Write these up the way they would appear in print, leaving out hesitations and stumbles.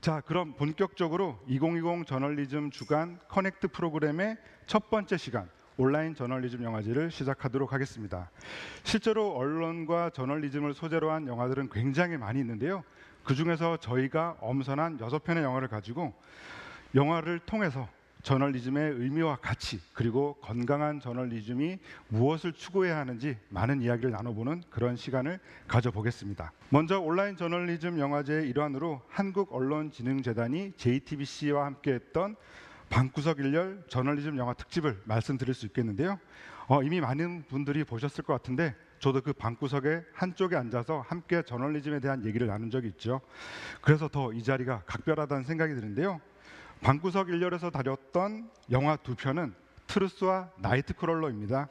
자, 그럼 본격적으로 2020 저널리즘 주간 커넥트 프로그램의 첫 번째 시간 온라인 저널리즘 영화제를 시작하도록 하겠습니다. 실제로 언론과 저널리즘을 소재로 한 영화들은 굉장히 많이 있는데요. 그중에서 저희가 엄선한 6편의 영화를 가지고 영화를 통해서 저널리즘의 의미와 가치, 그리고 건강한 저널리즘이 무엇을 추구해야 하는지 많은 이야기를 나눠보는 그런 시간을 가져보겠습니다. 먼저 온라인 저널리즘 영화제의 일환으로 한국언론진흥재단이 JTBC와 함께했던 방구석 일열 저널리즘 영화 특집을 말씀드릴 수 있겠는데요. 이미 많은 분들이 보셨을 것 같은데 저도 그 방구석의 한쪽에 앉아서 함께 저널리즘에 대한 얘기를 나눈 적이 있죠. 그래서 더 이 자리가 각별하다는 생각이 드는데요. 방구석 일열에서 다뤘던 영화 2편은 트루스와 나이트크롤러입니다.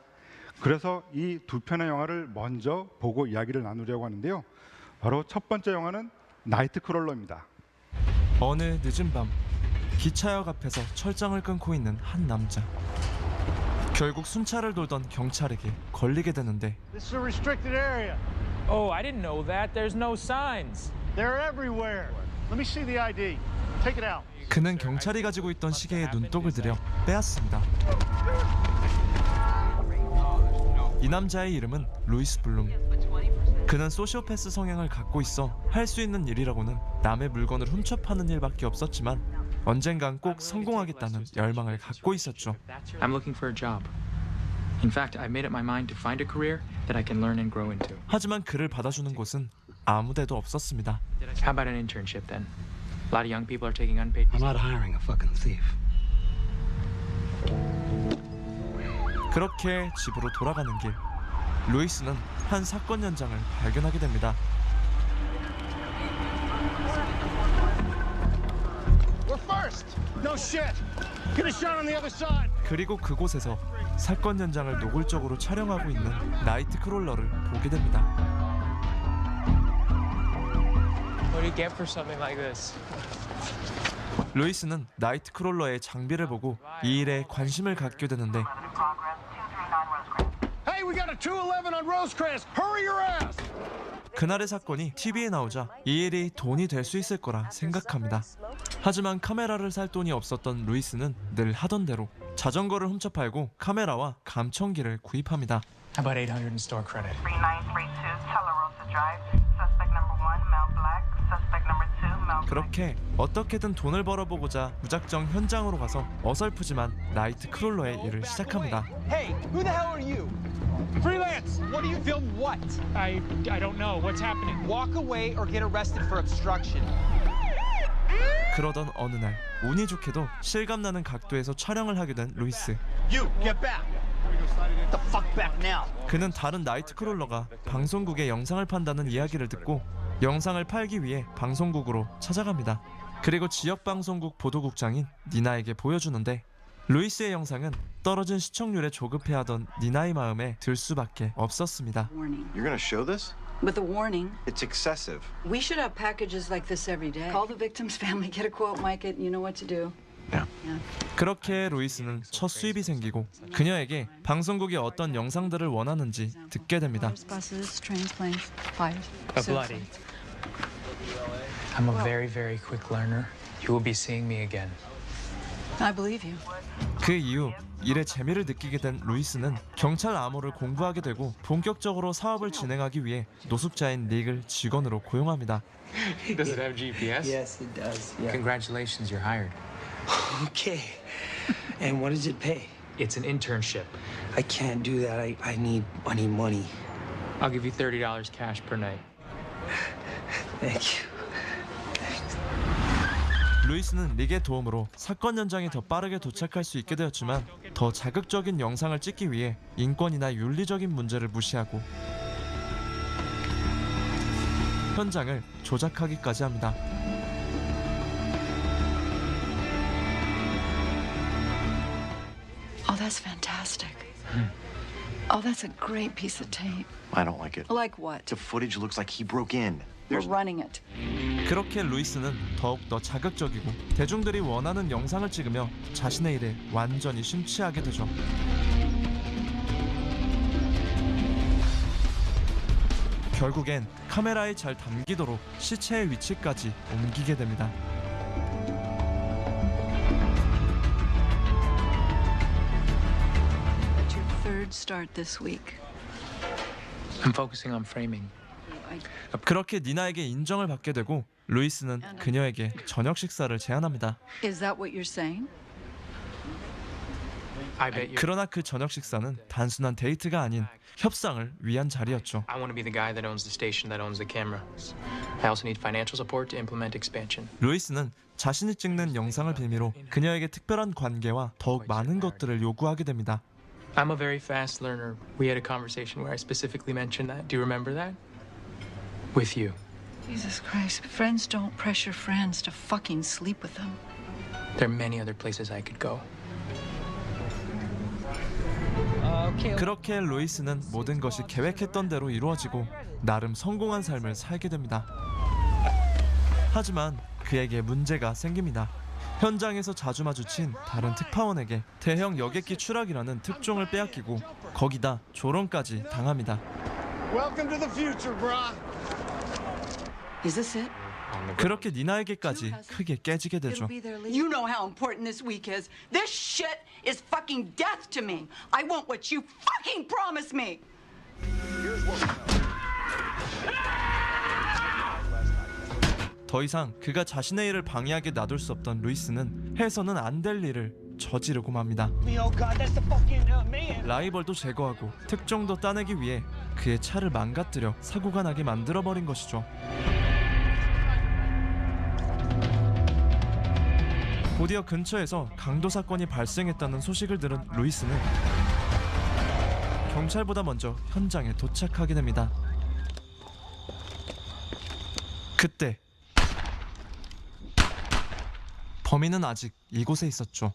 그래서 이 2편의 영화를 먼저 보고 이야기를 나누려고 하는데요. 바로 첫 번째 영화는 나이트크롤러입니다. 어느 늦은 밤 기차역 앞에서 철장을 끊고 있는 한 남자. 결국 순찰을 돌던 경찰에게 걸리게 되는데 This is a restricted area. Oh, I didn't know that. There's no signs. They're everywhere. Let me see the ID. Take it out. 그는 경찰이 가지고 있던 시계에 눈독을 들여 빼앗습니다. 이 남자의 이름은 루이스 블룸. 그는 소시오패스 성향을 갖고 있어 할 수 있는 일이라고는 남의 물건을 훔쳐 파는 일밖에 없었지만 언젠간 꼭 성공하겠다는 열망을 갖고 있었죠. I'm looking for a job. In fact, I've made up my mind to find a career that I can learn and grow into. 하지만 그를 받아주는 곳은 아무데도 없었습니다. How about an internship then? A lot of young people are taking unpaid. I'm not hiring a fucking thief. 그렇게 집으로 돌아가는 길, 루이스는 한 사건 현장을 발견하게 됩니다. We're first. No shit. Get a shot on the other side. 그리고 그곳에서 사건 현장을 노골적으로 촬영하고 있는 나이트크롤러를 보게 됩니다. What do you get for something like this? 루이스는 나이트크롤러의 장비를 보고 이 일에 관심을 갖게 되는데 Hey, we got a 211 on Rosecrans. Hurry your ass. 그날의 사건이 TV에 나오자 이 일이 돈이 될 수 있을 거라 생각합니다. 하지만 카메라를 살 돈이 없었던 루이스는 늘 하던 대로 자전거를 훔쳐 팔고 카메라와 감청기를 구입합니다. How about 800 in store credit? 3932 Telerosa Drive. Suspect number 1, Mel Black. Suspect number 2, Mel Black. 그렇게 어떻게든 돈을 벌어보고자 무작정 현장으로 가서 어설프지만 나이트크롤러의 일을 시작합니다. Hey, who the hell are you? Freelance. What do you film what? I don't know. What's happening? Walk away or get arrested for obstruction. 그러던 어느 날 운이 좋게도 실감나는 각도에서 촬영을 하게 된 루이스. You, get back. Get the fuck back now. 그는 다른 나이트크롤러가 방송국에 영상을 판다는 이야기를 듣고 영상을 팔기 위해 방송국으로 찾아갑니다. 그리고 지역 방송국 보도국장인 니나에게 보여주는데 루이스의 영상은 떨어진 시청률에 조급해하던 니나의 마음에 들 수밖에 없었습니다. Warning. You're gonna show this? With a warning, It's excessive. we should have packages like this every day. Call the victim's family, get a quote, mic it, you know what to do. Yeah. 그렇게 루이스는 첫 수입이 생기고 그녀에게 방송국이 어떤 영상들을 원하는지 듣게 됩니다. Buses, trains, planes, fires. A bloody. I'm a very, very quick learner. You will be seeing me again. I believe you. 그 이후 일의 재미를 느끼게 된 루이스는 경찰 암호를 공부하게 되고 본격적으로 사업을 진행하기 위해 노숙자인 닉을 직원으로 고용합니다. Does it have GPS? Yes, it does. Yeah. Congratulations, you're hired. Okay. And what does it pay? It's an internship. I can't do that. I need money. I'll give you $30 cash per night. Thank you. 루이스는 닉의 도움으로 사건 현장에 더 빠르게 도착할 수 있게 되었지만 더 자극적인 영상을 찍기 위해 인권이나 윤리적인 문제를 무시하고 현장을 조작하기까지 합니다. Oh, that's fantastic. Oh, that's a great piece of tape. I don't like it. Like what? The footage looks like he broke in. We're running it. 그렇게 루이스는 더욱 더 자극적이고 대중들이 원하는 영상을 찍으며 자신의 일에 완전히 심취하게 되죠. 결국엔 카메라에 잘 담기도록 시체의 위치까지 옮기게 됩니다. third start this week. I'm focusing on framing. 그렇게 니나에게 인정을 받게 되고 루이스는 그녀에게 저녁 식사를 제안합니다. Is that what you're saying? I bet you. 그러나 그 저녁 식사는 단순한 데이트가 아닌 협상을 위한 자리였죠. I want to be the guy that owns the station that owns the camera. I also need financial support to implement expansion. 루이스는 자신이 찍는 영상을 빌미로 그녀에게 특별한 관계와 더욱 많은 것들을 요구하게 됩니다. I'm a very fast learner. We had a conversation where I specifically mentioned that. Do you remember that? With you. Jesus Christ. Friends don't pressure friends to fucking sleep with them. There are many other places I could go. 그렇게 루이스는 모든 것이 계획했던 대로 이루어지고 나름 성공한 삶을 살게 됩니다. 하지만 그에게 문제가 생깁니다. 현장에서 자주 마주친 다른 특파원에게 대형 여객기 추락이라는 특종을 빼앗기고 거기다 조롱까지 당합니다. Welcome to the future, brah. Is this it? 그렇게 니나에게까지 크게 깨지게 되죠. It'll be there later. You know how important this week is. This shit is fucking death to me. I want what you fucking promised me. 더 이상 그가 자신의 일을 방해하게 놔둘 수 없던 루이스는 해서는 안 될 일을 저지르고 맙니다. Oh God, that's the fucking man. 라이벌도 제거하고 특종도 따내기 위해 그의 차를 망가뜨려 사고가 나게 만들어버린 것이죠. 곧이어 근처에서 강도 사건이 발생했다는 소식을 들은 루이스는 경찰보다 먼저 현장에 도착하게 됩니다. 그때 범인은 아직 이곳에 있었죠.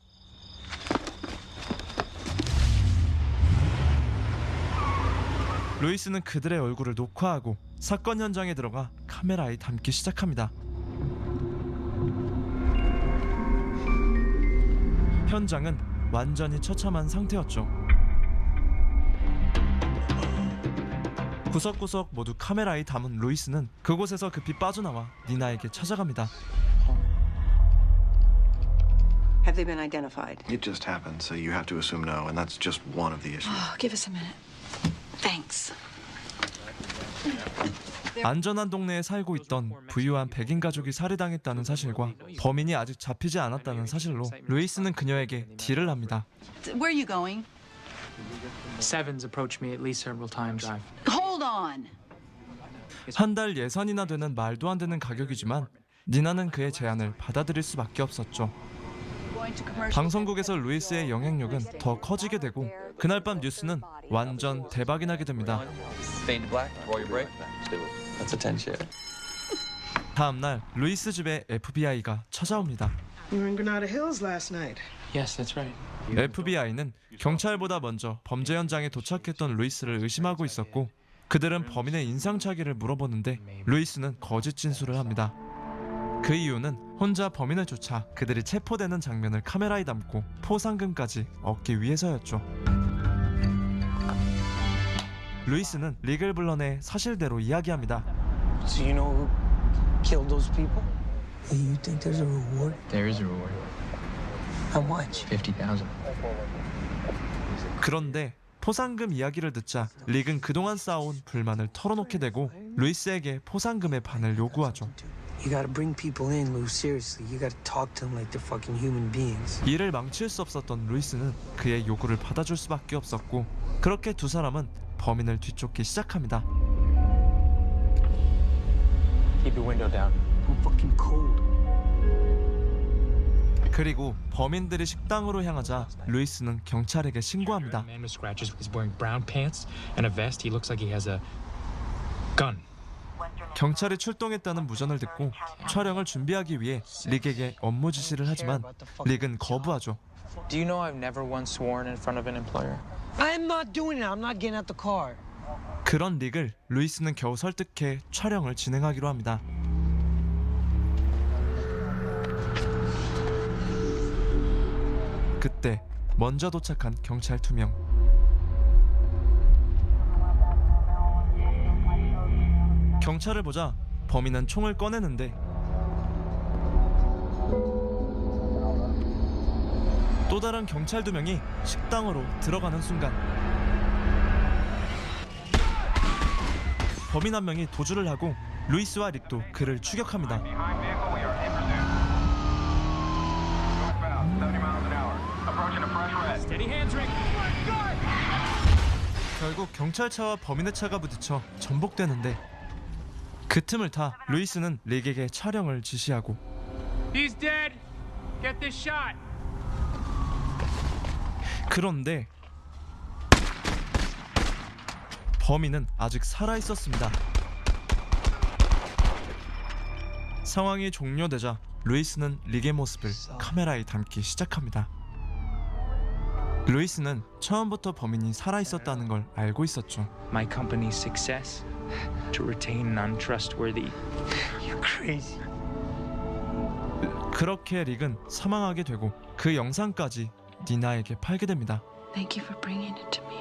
루이스는 그들의 얼굴을 녹화하고 사건 현장에 들어가 카메라에 담기 시작합니다. 현장은 완전히 처참한 상태였죠. 구석구석 모두 카메라에 담은 루이스는 그곳에서 급히 빠져나와 니나에게 찾아갑니다. Have they been identified? It just happened, so you have to assume no, and that's just one of the issues. Oh, give us a minute. Thanks. 안전한 동네에 살고 있던 부유한 백인 가족이 살해당했다는 사실과 범인이 아직 잡히지 않았다는 사실로 루이스는 그녀에게 딜을 합니다. Where are you going? Sevens approached me at least several times. Hold on. 한 달 예산이나 되는 말도 안 되는 가격이지만 니나는 그의 제안을 받아들일 수밖에 없었죠. 방송국에서 루이스의 영향력은 더 커지게 되고 그날 밤 뉴스는 완전 대박이 나게 됩니다. 다음 날 루이스 집에 FBI가 찾아옵니다. You were in Granada Hills last night. Yes, that's right. FBI는 경찰보다 먼저 범죄 현장에 도착했던 루이스를 의심하고 있었고 그들은 범인의 인상착의를 물어보는데 루이스는 거짓 진술을 합니다. 그 이유는 혼자 범인을 쫓아 그들이 체포되는 장면을 카메라에 담고 포상금까지 얻기 위해서였죠. 루이스는 릭을 불러내 사실대로 이야기합니다. So you know who killed those people? You think there's a reward? There is a reward. How much? 50,000. 그런데 포상금 이야기를 듣자 릭은 그동안 쌓아온 불만을 털어놓게 되고 루이스에게 포상금의 반을 요구하죠. You gotta bring people in, Lou, seriously. You gotta talk to them like they're fucking human beings. 이를 망칠 수 없었던 루이스는 그의 요구를 받아줄 수밖에 없었고 그렇게 두 사람은 범인을 뒤쫓기 시작합니다. Keep your window down. I'm fucking cold. 그리고 범인들이 식당으로 향하자 루이스는 경찰에게 신고합니다. Man with scratches. He's wearing brown pants and a vest. He looks like he has a gun. 경찰이 출동했다는 무전을 듣고 촬영을 준비하기 위해 릭에게 업무 지시를 하지만 릭은 거부하죠. Do you know I've never once sworn in front of an employer? I'm not doing it. I'm not getting out the car. 그런 릭을 루이스는 겨우 설득해 촬영을 진행하기로 합니다. 그때 먼저 도착한 경찰 2명. 경찰을 보자 범인은 총을 꺼내는데 또 다른 경찰 2명이 식당으로 들어가는 순간 범인 한 명이 도주를 하고 루이스와 릭도 그를 추격합니다. 결국 경찰차와 범인의 차가 부딪혀 전복되는데 그 틈을 타 루이스는 릭에게 촬영을 지시하고 He's dead. Get this shot. 그런데 범인은 아직 살아있었습니다. 상황이 종료되자 루이스는 릭의 모습을 카메라에 담기 시작합니다. 루이스는 처음부터 범인이 살아있었다는 걸 알고 있었죠. My company's success to retain untrustworthy. You're crazy. 그렇게 릭은 사망하게 되고 그 영상까지 니나에게 팔게 됩니다. Thank you for bringing it to me.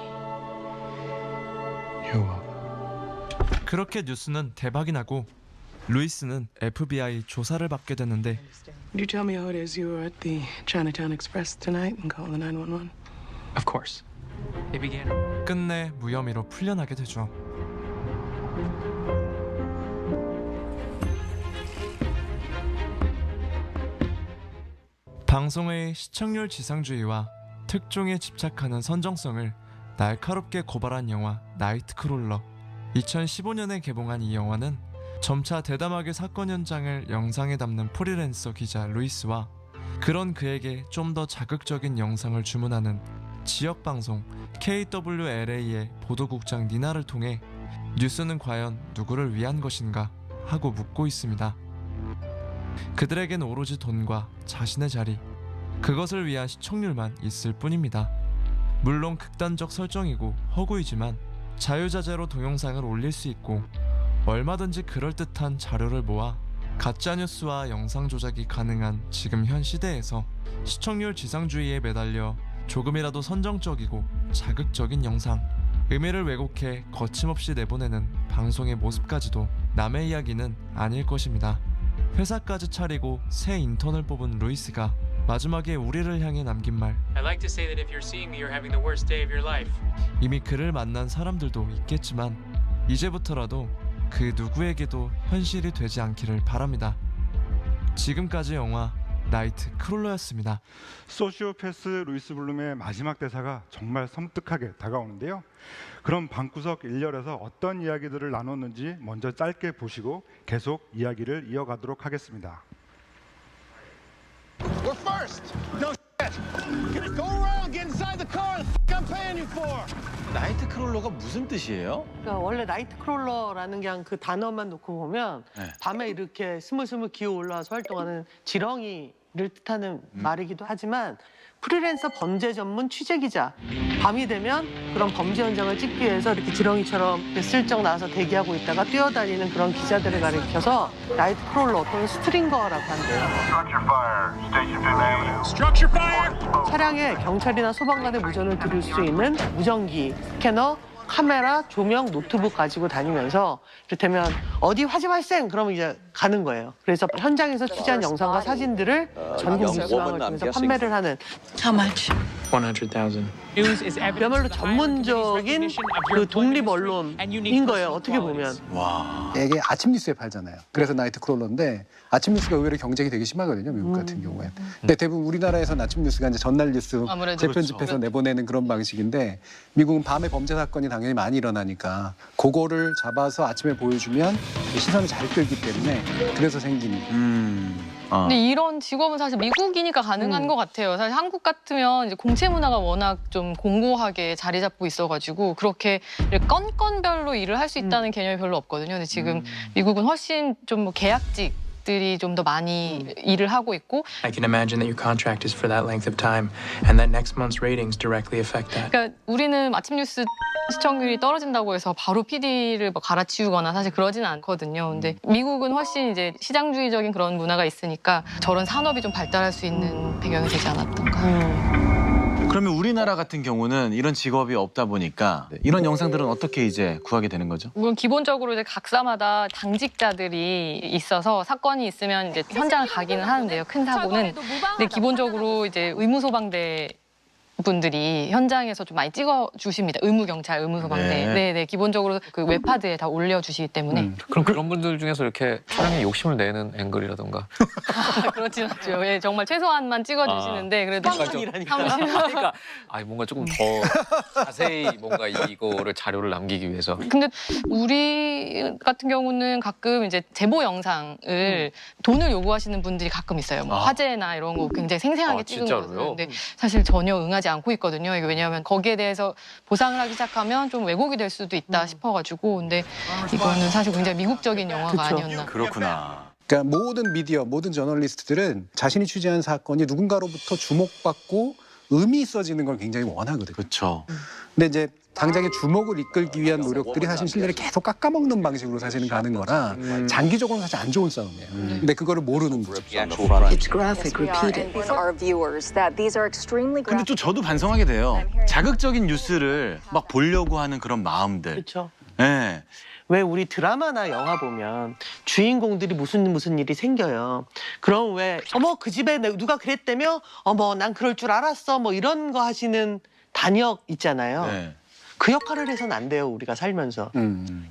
You're welcome. 그렇게 뉴스는 대박이 나고 루이스는 FBI 조사를 받게 되는데 Would you tell me how it is you were at the Chinatown Express tonight and call the 911? Of course. They began. 끝내 무혐의로 풀려나게 되죠. 방송의 시청률 지상주의와 특종에 집착하는 선정성을 날카롭게 고발한 영화 나이트크롤러. 2015년에 개봉한 이 영화는 점차 대담하게 사건 현장을 영상에 담는 프리랜서 기자 루이스와 그런 그에게 좀 더 자극적인 영상을 주문하는 지역방송 KWLA의 보도국장 니나를 통해 뉴스는 과연 누구를 위한 것인가 하고 묻고 있습니다. 그들에겐 오로지 돈과 자신의 자리, 그것을 위한 시청률만 있을 뿐입니다. 물론 극단적 설정이고 허구이지만 자유자재로 동영상을 올릴 수 있고 얼마든지 그럴듯한 자료를 모아 가짜뉴스와 영상 조작이 가능한 지금 현 시대에서 시청률 지상주의에 매달려 조금이라도 선정적이고 자극적인 영상, 의미를 왜곡해 거침없이 내보내는 방송의 모습까지도 남의 이야기는 아닐 것입니다. 회사까지 차리고 새 인턴을 뽑은 루이스가 마지막에 우리를 향해 남긴 말, I like to say that if you're seeing me, you're having the worst day of your life. 이미 그를 만난 사람들도 있겠지만 이제부터라도 그 누구에게도 현실이 되지 않기를 바랍니다. 지금까지 영화 나이트크롤러였습니다. 소시오패스 루이스 블룸의 마지막 대사가 정말 섬뜩하게 다가오는데요. 그럼 방구석 1열에서 어떤 이야기들을 나눴는지 먼저 짧게 보시고 계속 이야기를 이어가도록 하겠습니다. We're first. No shit. Go around, get inside the car. The fuck I'm paying you for. 나이트크롤러가 무슨 뜻이에요? 그러니까 원래 나이트크롤러라는 그냥 그 단어만 놓고 보면 밤에 이렇게 스물스물 기어 올라와서 활동하는 지렁이를 뜻하는 말이기도 하지만 프리랜서 범죄 전문 취재 기자. 밤이 되면 그런 범죄 현장을 찍기 위해서 이렇게 지렁이처럼 이렇게 슬쩍 나와서 대기하고 있다가 뛰어다니는 그런 기자들을 가리켜서 나이트크롤러 또는 스트링거라고 한대요. Structure fire. 차량에 경찰이나 소방관의 무전을 들을 수 있는 무전기, 스캐너, 카메라, 조명, 노트북 가지고 다니면서 이를테면 어디 화재 발생! 그러면 이제 가는 거예요. 그래서 현장에서 취재한 영상과 사진들을 전국 뉴스방을 통해서 판매를 하는 How much? 100,000. 그야말로 전문적인 그 독립 언론인 거예요. 어떻게 보면. 와. 이게 아침 뉴스에 팔잖아요. 그래서 나이트크롤러인데 아침 뉴스가 의외로 경쟁이 되게 심하거든요. 미국 같은 경우에. 근데 대부분 우리나라에서는 아침 뉴스가 이제 전날 뉴스 재편집해서 내보내는 그런 방식인데 미국은 밤에 범죄 사건이 당연히 많이 일어나니까 그거를 잡아서 아침에 보여주면 시선이 잘 끌기 때문에 그래서 생긴. 근데 이런 직업은 사실 미국이니까 가능한 것 같아요. 사실 한국 같으면 이제 공채 문화가 워낙 좀 공고하게 자리 잡고 있어가지고 그렇게 건건별로 일을 할 수 있다는 개념이 별로 없거든요. 근데 지금 미국은 훨씬 좀 뭐 계약직 들이 좀 더 많이 일을 하고 있고. I can imagine that your contract is for that length of time, and that next month's ratings directly affect that. 그러니까 우리는 아침 뉴스 시청률이 떨어진다고 해서 바로 PD를 뭐 갈아치우거나 사실 그러지는 않거든요. 근데 미국은 훨씬 이제 시장주의적인 그런 문화가 있으니까 저런 산업이 좀 발달할 수 있는 배경이 되지 않았던가. 그러면 우리나라 같은 경우는 이런 직업이 없다 보니까 이런 영상들은 어떻게 이제 구하게 되는 거죠? 물론 기본적으로 이제 각사마다 당직자들이 있어서 사건이 있으면 이제 현장을 가기는 하는데요. 큰 사고는. 근데 기본적으로 이제 의무소방대 분들이 현장에서 좀 많이 찍어주십니다. 의무 경찰, 의무 소방대. 네, 기본적으로 그 웹하드에 다 올려주시기 때문에. 그럼 그런 분들 중에서 이렇게 촬영에 욕심을 내는 앵글이라던가. 그렇진 않죠. 예, 정말 최소한만 찍어주시는데 그래도 그러니까 뭔가 조금 더 자세히 뭔가 이거를 자료를 남기기 위해서. 근데 우리 같은 경우는 가끔 이제 제보 영상을 돈을 요구하시는 분들이 가끔 있어요. 뭐 화재나 이런 거 굉장히 생생하게 찍은 거예요. 근데 사실 전혀 응하지 않고 있거든요. 이게 왜냐하면 거기에 대해서 보상을 하기 시작하면 좀 왜곡이 될 수도 있다 싶어가지고. 근데 이거는 사실 굉장히 미국적인 영화가 아니었나. 그렇구나. 그러니까 모든 미디어, 모든 저널리스트들은 자신이 취재한 사건이 누군가로부터 주목받고 의미 있어지는 걸 굉장히 원하거든요. 그렇죠. 근데 이제 당장의 주목을 이끌기 위한 노력들이 사실 신뢰를 계속 깎아먹는 방식으로 사실은 가는 거라 장기적으로는 사실 안 좋은 싸움이에요. 근데 그거를 모르는 거죠. It's graphic, repeated. 근데 또 저도 반성하게 돼요. 자극적인 뉴스를 막 보려고 하는 그런 마음들. 그렇죠. 네. 왜 우리 드라마나 영화 보면 주인공들이 무슨 일이 생겨요. 그럼 왜 어머 그 집에 누가 그랬다며? 어머 난 그럴 줄 알았어. 뭐 이런 거 하시는 단역 있잖아요. 네. 그 역할을 해서는 안 돼요. 우리가 살면서.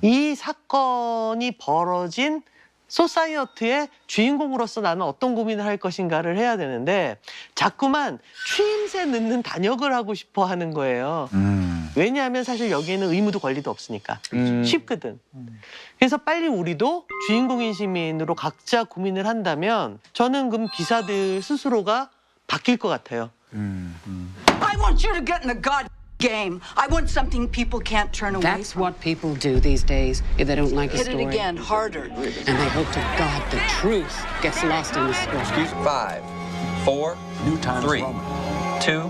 이 사건이 벌어진 소사이어트의 주인공으로서 나는 어떤 고민을 할 것인가를 해야 되는데 자꾸만 추임새 넣는 단역을 하고 싶어 하는 거예요. 왜냐하면 사실 여기에는 의무도 권리도 없으니까 쉽거든. 그래서 빨리 우리도 주인공인 시민으로 각자 고민을 한다면 저는 그럼 기사들 스스로가 바뀔 것 같아요. I want you to get in the god game. I want something people can't turn away That's from. what people do these days if they don't like a Hit story. it again, harder. And they hope to God the truth gets lost in the story. 5, 4, 3, 2,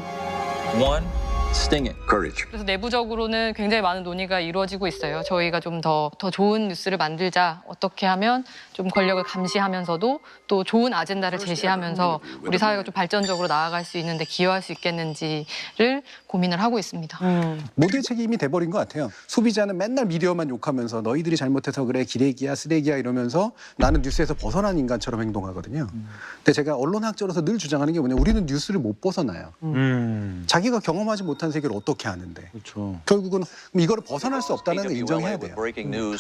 1. Sting it. Courage. 그래서 내부적으로는 굉장히 많은 논의가 이루어지고 있어요. 저희가 좀 더 좋은 뉴스를 만들자. 어떻게 하면 좀 권력을 감시하면서도 또 좋은 아젠다를 제시하면서 우리 사회가 좀 발전적으로 나아갈 수 있는데 기여할 수 있겠는지를 고민을 하고 있습니다. 모두의 책임이 돼버린 것 같아요. 소비자는 맨날 미디어만 욕하면서 너희들이 잘못해서 그래, 기레기야, 쓰레기야 이러면서 나는 뉴스에서 벗어난 인간처럼 행동하거든요. 근데 제가 언론학자로서 늘 주장하는 게 뭐냐, 우리는 뉴스를 못 벗어나요. 자기가 경험하지 못한 세계를 어떻게 아는데. 그렇죠. 결국은 이거를 벗어날 수 없다는 걸 인정해야 돼요.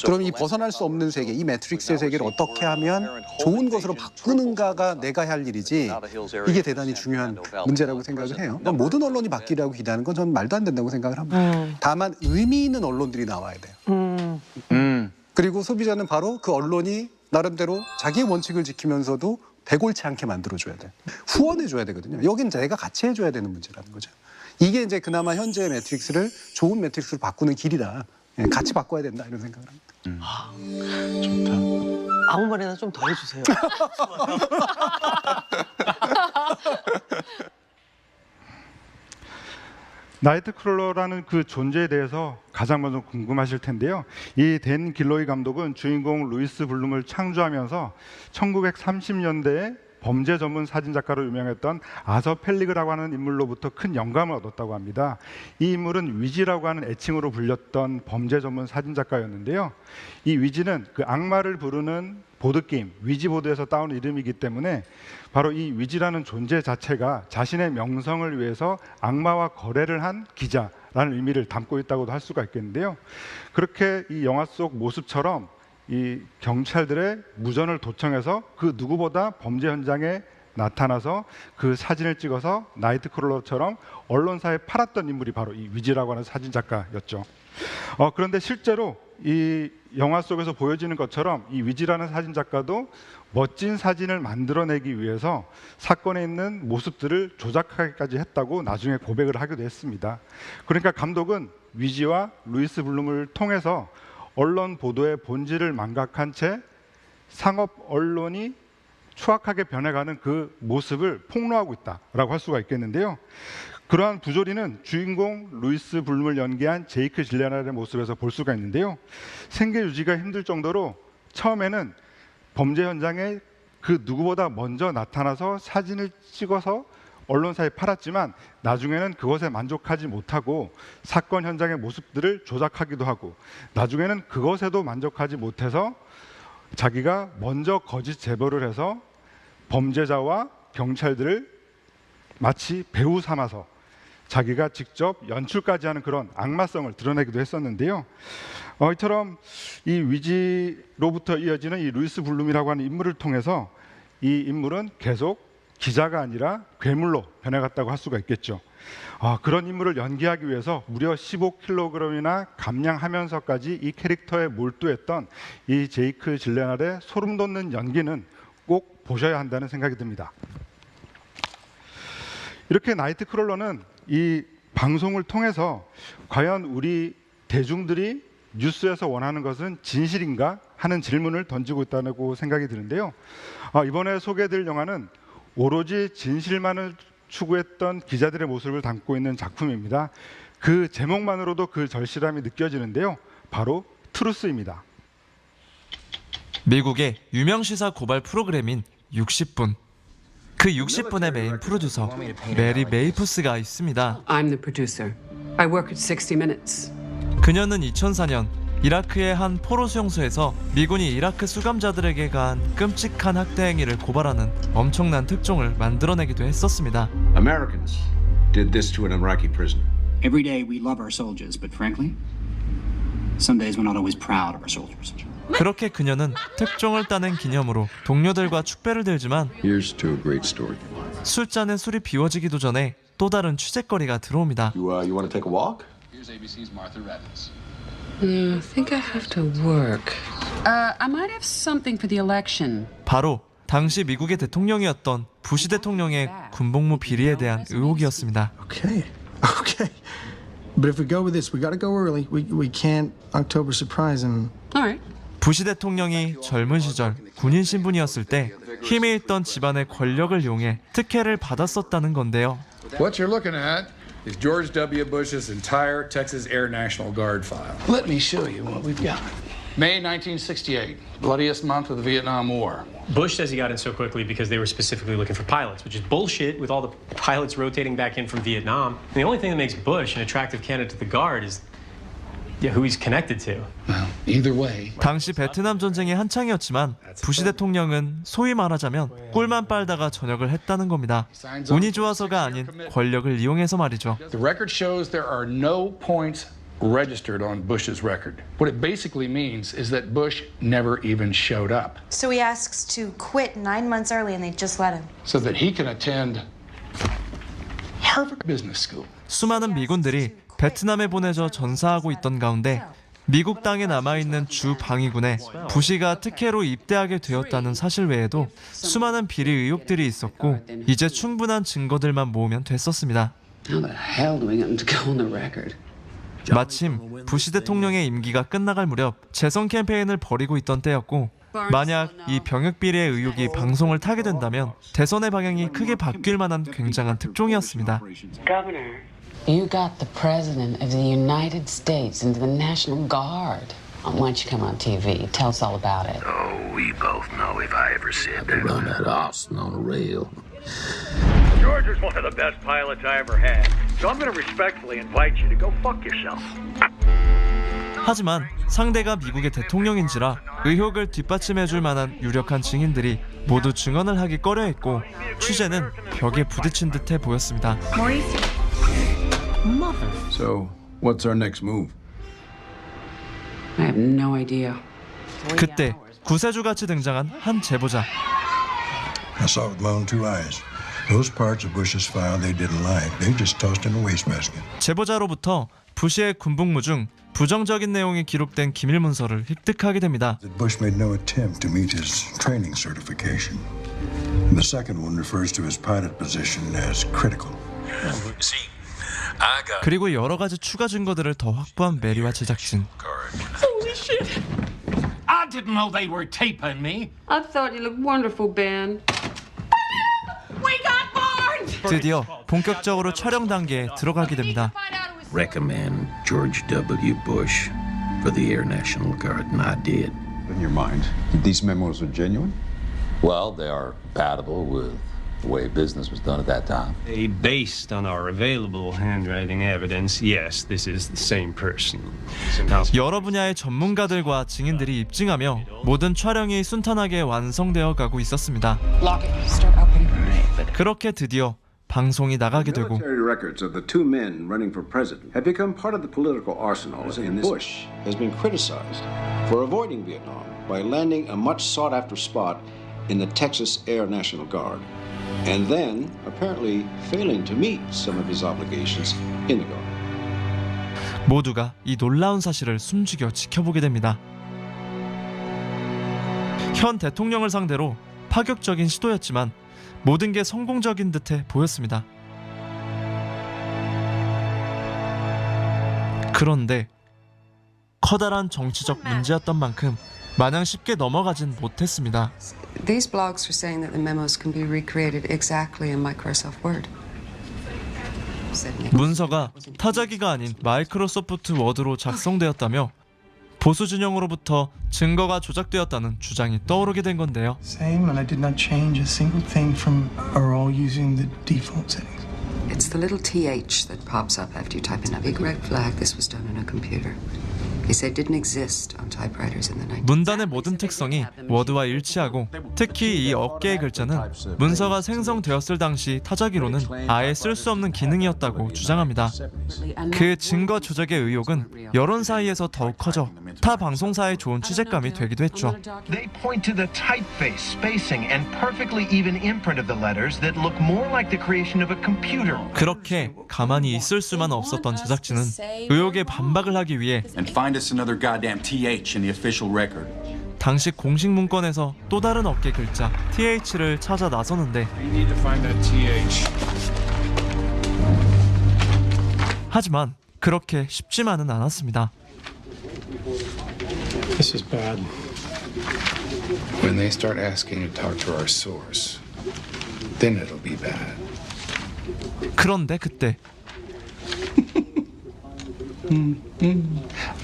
그럼 이 벗어날 수 없는 세계, 이 매트릭스의 세계를 어떻게 하면 좋은 것으로 바꾸는가가 내가 할 일이지, 이게 대단히 중요한 문제라고 생각을 해요. 모든 언론이 바뀌라고 기대하는 건 저는 말도 안 된다고 생각을 합니다. 다만 의미 있는 언론들이 나와야 돼요. 그리고 소비자는 바로 그 언론이 나름대로 자기의 원칙을 지키면서도 배골치 않게 만들어줘야 돼요. 후원해줘야 되거든요. 여긴 내가 같이 해줘야 되는 문제라는 거죠. 이게 이제 그나마 현재의 매트릭스를 좋은 매트릭스로 바꾸는 길이다. 같이 바꿔야 된다 이런 생각을 합니다. 좋다. 아무 말이나 좀 더 해주세요. 나이트크롤러라는 그 존재에 대해서 가장 먼저 궁금하실 텐데요. 이 댄 길로이 감독은 주인공 루이스 블룸을 창조하면서 1930년대에 범죄 전문 사진작가로 유명했던 아서 펠리그라고 하는 인물로부터 큰 영감을 얻었다고 합니다. 이 인물은 위지라고 하는 애칭으로 불렸던 범죄 전문 사진작가였는데요. 이 위지는 그 악마를 부르는 보드게임, 위지보드에서 따온 이름이기 때문에 바로 이 위지라는 존재 자체가 자신의 명성을 위해서 악마와 거래를 한 기자라는 의미를 담고 있다고도 할 수가 있겠는데요. 그렇게 이 영화 속 모습처럼 이 경찰들의 무전을 도청해서 그 누구보다 범죄 현장에 나타나서 그 사진을 찍어서 나이트크롤러처럼 언론사에 팔았던 인물이 바로 이 위지라고 하는 사진작가였죠. 그런데 실제로 이 영화 속에서 보여지는 것처럼 이 위지라는 사진작가도 멋진 사진을 만들어내기 위해서 사건에 있는 모습들을 조작하기까지 했다고 나중에 고백을 하기도 했습니다. 그러니까 감독은 위지와 루이스 블룸을 통해서 언론 보도의 본질을 망각한 채 상업 언론이 추악하게 변해가는 그 모습을 폭로하고 있다라고 할 수가 있겠는데요. 그러한 부조리는 주인공 루이스 블룸을 연기한 제이크 질레날의 모습에서 볼 수가 있는데요. 생계 유지가 힘들 정도로 처음에는 범죄 현장에 그 누구보다 먼저 나타나서 사진을 찍어서 언론사에 팔았지만 나중에는 그것에 만족하지 못하고 사건 현장의 모습들을 조작하기도 하고 나중에는 그것에도 만족하지 못해서 자기가 먼저 거짓 제보를 해서 범죄자와 경찰들을 마치 배우 삼아서 자기가 직접 연출까지 하는 그런 악마성을 드러내기도 했었는데요. 이처럼 이 위지로부터 이어지는 이 루이스 블룸이라고 하는 인물을 통해서 이 인물은 계속 기자가 아니라 괴물로 변해갔다고 할 수가 있겠죠. 그런 인물을 연기하기 위해서 무려 15kg이나 감량하면서까지 이 캐릭터에 몰두했던 이 제이크 질레날의 소름 돋는 연기는 꼭 보셔야 한다는 생각이 듭니다. 이렇게 나이트크롤러는 이 방송을 통해서 과연 우리 대중들이 뉴스에서 원하는 것은 진실인가 하는 질문을 던지고 있다고 생각이 드는데요. 이번에 소개해드릴 영화는 오로지 진실만을 추구했던 기자들의 모습을 담고 있는 작품입니다. 그 제목만으로도 그 절실함이 느껴지는데요. 바로 트루스입니다. 미국의 유명 시사 고발 프로그램인 60분. 그 60분의 메인 프로듀서 메리 메이푸스가 있습니다. I'm the producer. I work at 60 Minutes. 그녀는 2004년 이라크의 한 포로 수용소에서 미군이 이라크 수감자들에게 가한 끔찍한 학대 행위를 고발하는 엄청난 특종을 만들어내기도 했었습니다. Americans did this to an Iraqi prisoner. Every day we love our soldiers, but frankly, some days we're not always proud of our soldiers. 그렇게 그녀는 특종을 따낸 기념으로 동료들과 축배를 들지만 Here's to a great story. 술잔에 술이 비워지기도 전에 또 다른 취재거리가 들어옵니다. You want to take a walk? Here's ABC's Martha Evans. I think I have to work. I might have something for the election. 바로 당시 미국의 대통령이었던 부시 대통령의 군복무 비리에 대한 의혹이었습니다. Okay. But if we go with this, we got to go early. We can't October surprise him. All right. 부시 대통령이 젊은 시절 군인 신분이었을 때 힘에 있던 집안의 권력을 이용해 특혜를 받았었다는 건데요. What you're looking at is George W. Bush's entire Texas Air National Guard file. Let me show you what we've got. May 1968, bloodiest month of the Vietnam War. Bush says he got in so quickly because they were specifically looking for pilots, which is bullshit with all the pilots rotating back in from Vietnam. And the only thing that makes Bush an attractive candidate to the Guard is who he's connected to. Either way. 당시 베트남 전쟁이 한창이었지만 부시 대통령은 소위 말하자면 꿀만 빨다가 전역을 했다는 겁니다. 운이 좋아서가 아닌 권력을 이용해서 말이죠. The record shows there are no points registered on Bush's record. What it basically means is that Bush never even showed up. So he asks to quit 9 months early and they just let him. So that he can attend Harvard Business School. 수많은 미군들이 베트남에 보내져 전사하고 있던 가운데 미국 땅에 남아있는 주 방위군에 부시가 특혜로 입대하게 되었다는 사실 외에도 수많은 비리 의혹들이 있었고 이제 충분한 증거들만 모으면 됐었습니다. How the hell do we get him to go on the record? 마침 부시 대통령의 임기가 끝나갈 무렵 재선 캠페인을 벌이고 있던 때였고 만약 이 병역 비리의 의혹이 방송을 타게 된다면 대선의 방향이 크게 바뀔 만한 굉장한 특종이었습니다. Governor. You got the President of the United States into the National Guard. Why don't you come on TV? Tell us all about it. Oh, we both know if I ever said that. Run that Austin on a rail. George is one of the best pilots I ever had, so I'm going to respectfully invite you to go fuck yourself. 하지만 상대가 미국의 대통령인지라 의혹을 뒷받침해줄 만한 유력한 증인들이 모두 증언을 하기 꺼려했고 취재는 벽에 부딪힌 듯해 보였습니다. So, what's our next move? I have no idea. 그때 구세주같이 등장한 한 제보자. I saw it with my own two eyes. Those parts of Bush's file they didn't like, they just tossed in a wastebasket. 제보자로부터 부시의 군복무 중 부정적인 내용이 기록된 기밀 문서를 획득하게 됩니다. Bush made no attempt to meet his training certification. The second one refers to his pilot position as critical. 그리고 여러 가지 추가 증거들을 더 확보한 메리와 제작진. Holy shit! I didn't know they were taping me. I thought you looked wonderful, Ben. We got burned! 드디어 본격적으로 촬영 단계에 들어가게 됩니다. Recommend George W. Bush for the Air National Guard, and I did. In your mind, these memos are genuine? Well, they are compatible with the way business was done at that time. Based on our available handwriting evidence, yes, this is the same person. 여러 분야의 전문가들과 증인들이 입증하며 모든 촬영이 순탄하게 완성되어 가고 있었습니다. 그렇게 드디어 방송이 나가게 되고 Military records of the two men running for president have become part of the political arsenal. And Bush has been criticized for avoiding Vietnam by landing a much sought-after spot in the Texas Air National Guard, and then apparently failing to meet some of his obligations in the Guard. 모두가 이 놀라운 사실을 숨죽여 지켜보게 됩니다. 현 대통령을 상대로 파격적인 시도였지만 모든 게 성공적인 듯해 보였습니다. 그런데 커다란 정치적 문제였던 만큼 마냥 쉽게 넘어가진 못했습니다. These blogs are saying that the memos can be recreated exactly in Microsoft Word. 문서가 타자기가 아닌 마이크로소프트 워드로 작성되었다며 보수 진영으로부터 증거가 조작되었다는 주장이 떠오르게 된 건데요. Same, and I did not change a single thing from are all using the default settings. It's the little TH that pops up after you type in a big red flag. This was done on a computer. He said it didn't exist on typewriters in the 90s. 문단의 모든 특성이 워드와 일치하고 특히 이 어깨의 글자는 문서가 생성되었을 당시 타자기로는 아예 쓸 수 없는 기능이었다고 주장합니다. 그 증거 조작의 의혹은 여론 사이에서 더욱 커져 타 방송사에 좋은 취재감이 되기도 했죠. They point to the typeface, spacing, and perfectly even imprint of the letters that look more like the creation of a computer. 그렇게 가만히 있을 수만 없었던 제작진은 의혹에 반박을 하기 위해 Another goddamn TH in the official record. 당시 공식 문건에서 또 다른 어깨 글자 TH를 찾아 나서는데 하지만 그렇게 쉽지만은 않았습니다. This is bad. When they start asking to talk to our source, then it'll be bad. 그런데 그때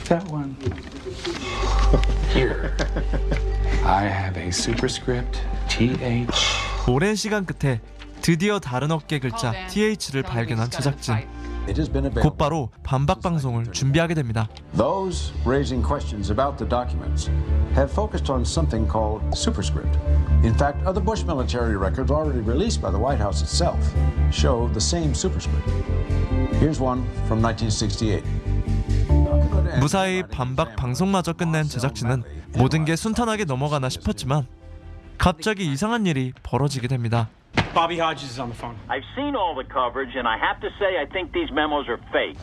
That one. Here. I have a superscript TH. 오랜 시간 끝에 드디어 다른 어깨 글자 TH를 발견한 제작진. 곧바로 반박 방송을 준비하게 됩니다. Those raising questions about the documents have focused on something called superscript. In fact, other Bush military records already released by the White House itself show the same superscript. Here's one from 1968. 무사히 반박 방송마저 끝낸 제작진은 모든 게 순탄하게 넘어가나 싶었지만 갑자기 이상한 일이 벌어지게 됩니다. Bobby Hodges is on the phone. I've seen all the coverage, and I have to say I think these memos are fake.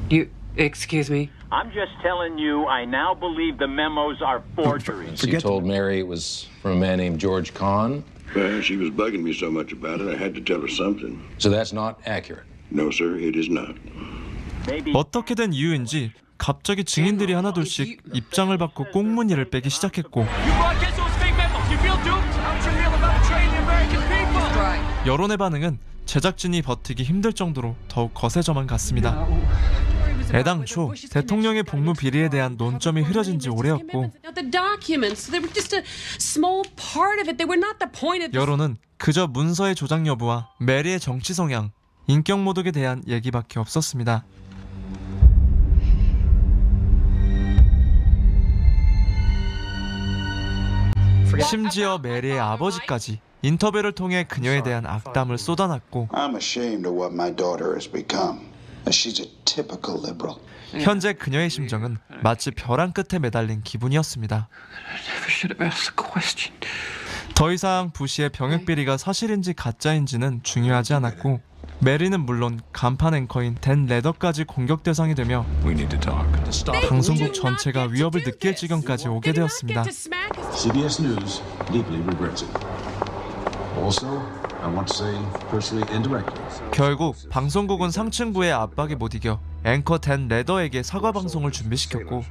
You, excuse me? I'm just telling you, I now believe the memos are forgeries. You told Mary it was from a man named George Kahn? Well, she was bugging me so much about it, I had to tell her something. So that's not accurate? No, sir, it is not. 어떻게 된 이유인지 갑자기 증인들이 하나둘씩 입장을 바꿔 꽁무니를 빼기 시작했고 여론의 반응은 제작진이 버티기 힘들 정도로 더욱 거세져만 갔습니다. 애당초 대통령의 복무 비리에 대한 논점이 흐려진 지 오래였고 여론은 그저 문서의 조작 여부와 메리의 정치 성향, 인격 모독에 대한 얘기밖에 없었습니다. 심지어 메리의 아버지까지 인터뷰를 통해 그녀에 대한 악담을 쏟아놨고 I'm ashamed of what my daughter has become. She's a typical liberal. 현재 그녀의 심정은 마치 벼랑 끝에 매달린 기분이었습니다. 더 이상 부시의 병역 비리가 사실인지 가짜인지는 중요하지 않았고 메리는 물론 간판 앵커인 댄 레더까지 공격 대상이 되며 방송국 전체가 위협을 느낄 지경까지 오게 되었습니다. CBS News deeply regrets it. Also, I want to say personally and directly. 결국 방송국은 상층부의 압박에 못 이겨 앵커 댄 레더에게 사과 방송을 준비시켰고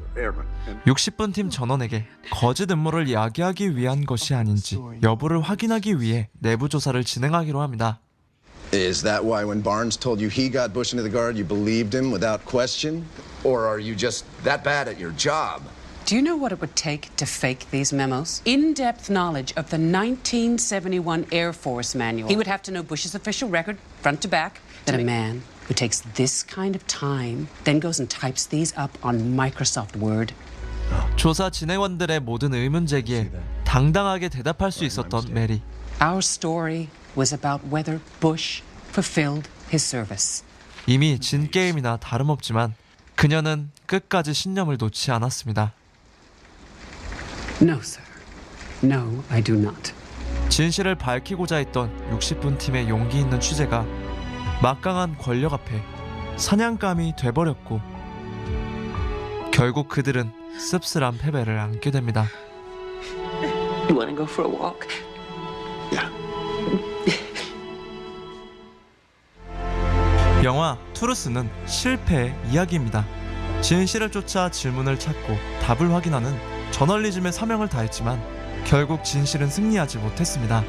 60분 팀 전원에게 거짓 음모를 야기하기 위한 것이 아닌지 여부를 확인하기 위해 내부 조사를 진행하기로 합니다. Is that why when Barnes told you he got Bush into the Guard, you believed him without question? Or are you just that bad at your job? Do you know what it would take to fake these memos? In-depth knowledge of the 1971 Air Force Manual. He would have to know Bush's official record, front to back. Then a man who takes this kind of time, then goes and types these up on Microsoft Word. 조사 진행원들의 모든 의문 제기에 당당하게 대답할 수 있었던 메리. Our story was about whether Bush fulfilled his service. 이미 진 게임이나 다름없지만 그녀는 끝까지 신념을 놓지 않았습니다. No, sir. No, I do not. 진실을 밝히고자 했던 60분 팀의 용기 있는 취재가 막강한 권력 앞에 사냥감이 돼버렸고 결국 그들은 씁쓸한 패배를 안게 됩니다. You want to go for a walk? 영화 투루스는 실패의 이야기입니다. 진실을 쫓아 질문을 찾고 답을 확인하는 저널리즘의 사명을 다했지만 결국 진실은 승리하지 못했습니다.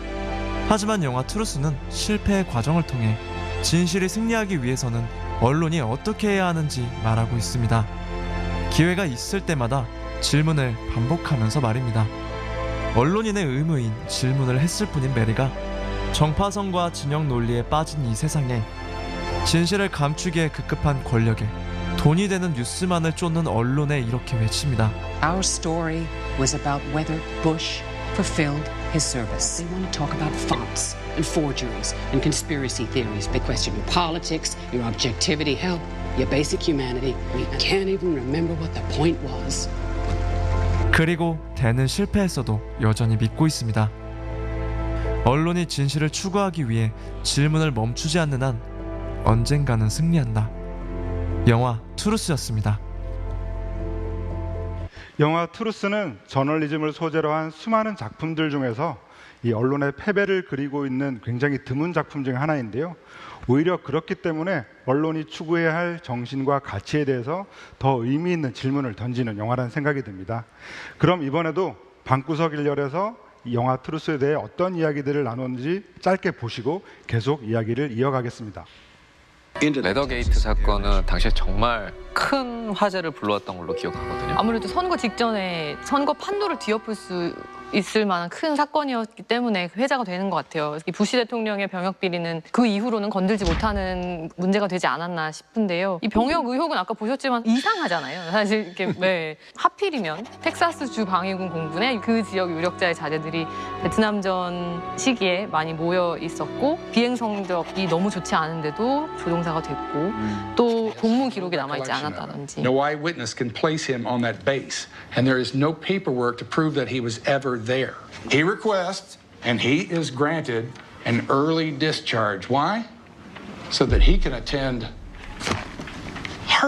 하지만 영화 투루스는 실패의 과정을 통해 진실이 승리하기 위해서는 언론이 어떻게 해야 하는지 말하고 있습니다. 기회가 있을 때마다 질문을 반복하면서 말입니다. 언론인의 의무인 질문을 했을 뿐인 메리가 정파성과 진영 논리에 빠진 이 세상에 진실을 감추기에 급급한 권력에 돈이 되는 뉴스만을 쫓는 언론에 이렇게 외칩니다. Our story was about whether Bush fulfilled his service. They want to talk about fonts and forgeries and conspiracy theories. They question your politics, your objectivity, hell, your basic humanity. We can't even remember what the point was. 그리고 대는 실패했어도 여전히 믿고 있습니다. 언론이 진실을 추구하기 위해 질문을 멈추지 않는 한 언젠가는 승리한다. 영화 투루스였습니다. 영화 투루스는 저널리즘을 소재로 한 수많은 작품들 중에서 이 언론의 패배를 그리고 있는 굉장히 드문 작품 중 하나인데요. 오히려 그렇기 때문에 언론이 추구해야 할 정신과 가치에 대해서 더 의미 있는 질문을 던지는 영화라는 생각이 듭니다. 그럼 이번에도 방구석 일렬에서 이 영화 투루스에 대해 어떤 이야기들을 나눴는지 짧게 보시고 계속 이야기를 이어가겠습니다. 레더게이트 사건은 당시에 정말 큰 화제를 불러왔던 걸로 기억하거든요. 아무래도 선거 직전에 선거 판도를 뒤엎을 수 있을 만한 큰 사건이었기 때문에 회자가 되는 것 같아요. 부시 대통령의 병역 비리는 그 이후로는 건들지 못하는 문제가 되지 않았나 싶은데요. 이 병역 의혹은 아까 보셨지만 이상하잖아요. 사실 이렇게 왜 하필이면 텍사스주 방위군 공군에 그 지역 유력자의 자제들이 베트남전 시기에 많이 모여 있었고 비행 성적이 너무 좋지 않은데도 조종사가 됐고 또 복무 기록이 남아있지 않았다든지. No eyewitness can place him on that base, and there is no paperwork to prove that he was ever there. He requests, and he is granted, an early discharge. Why? So that he can attend.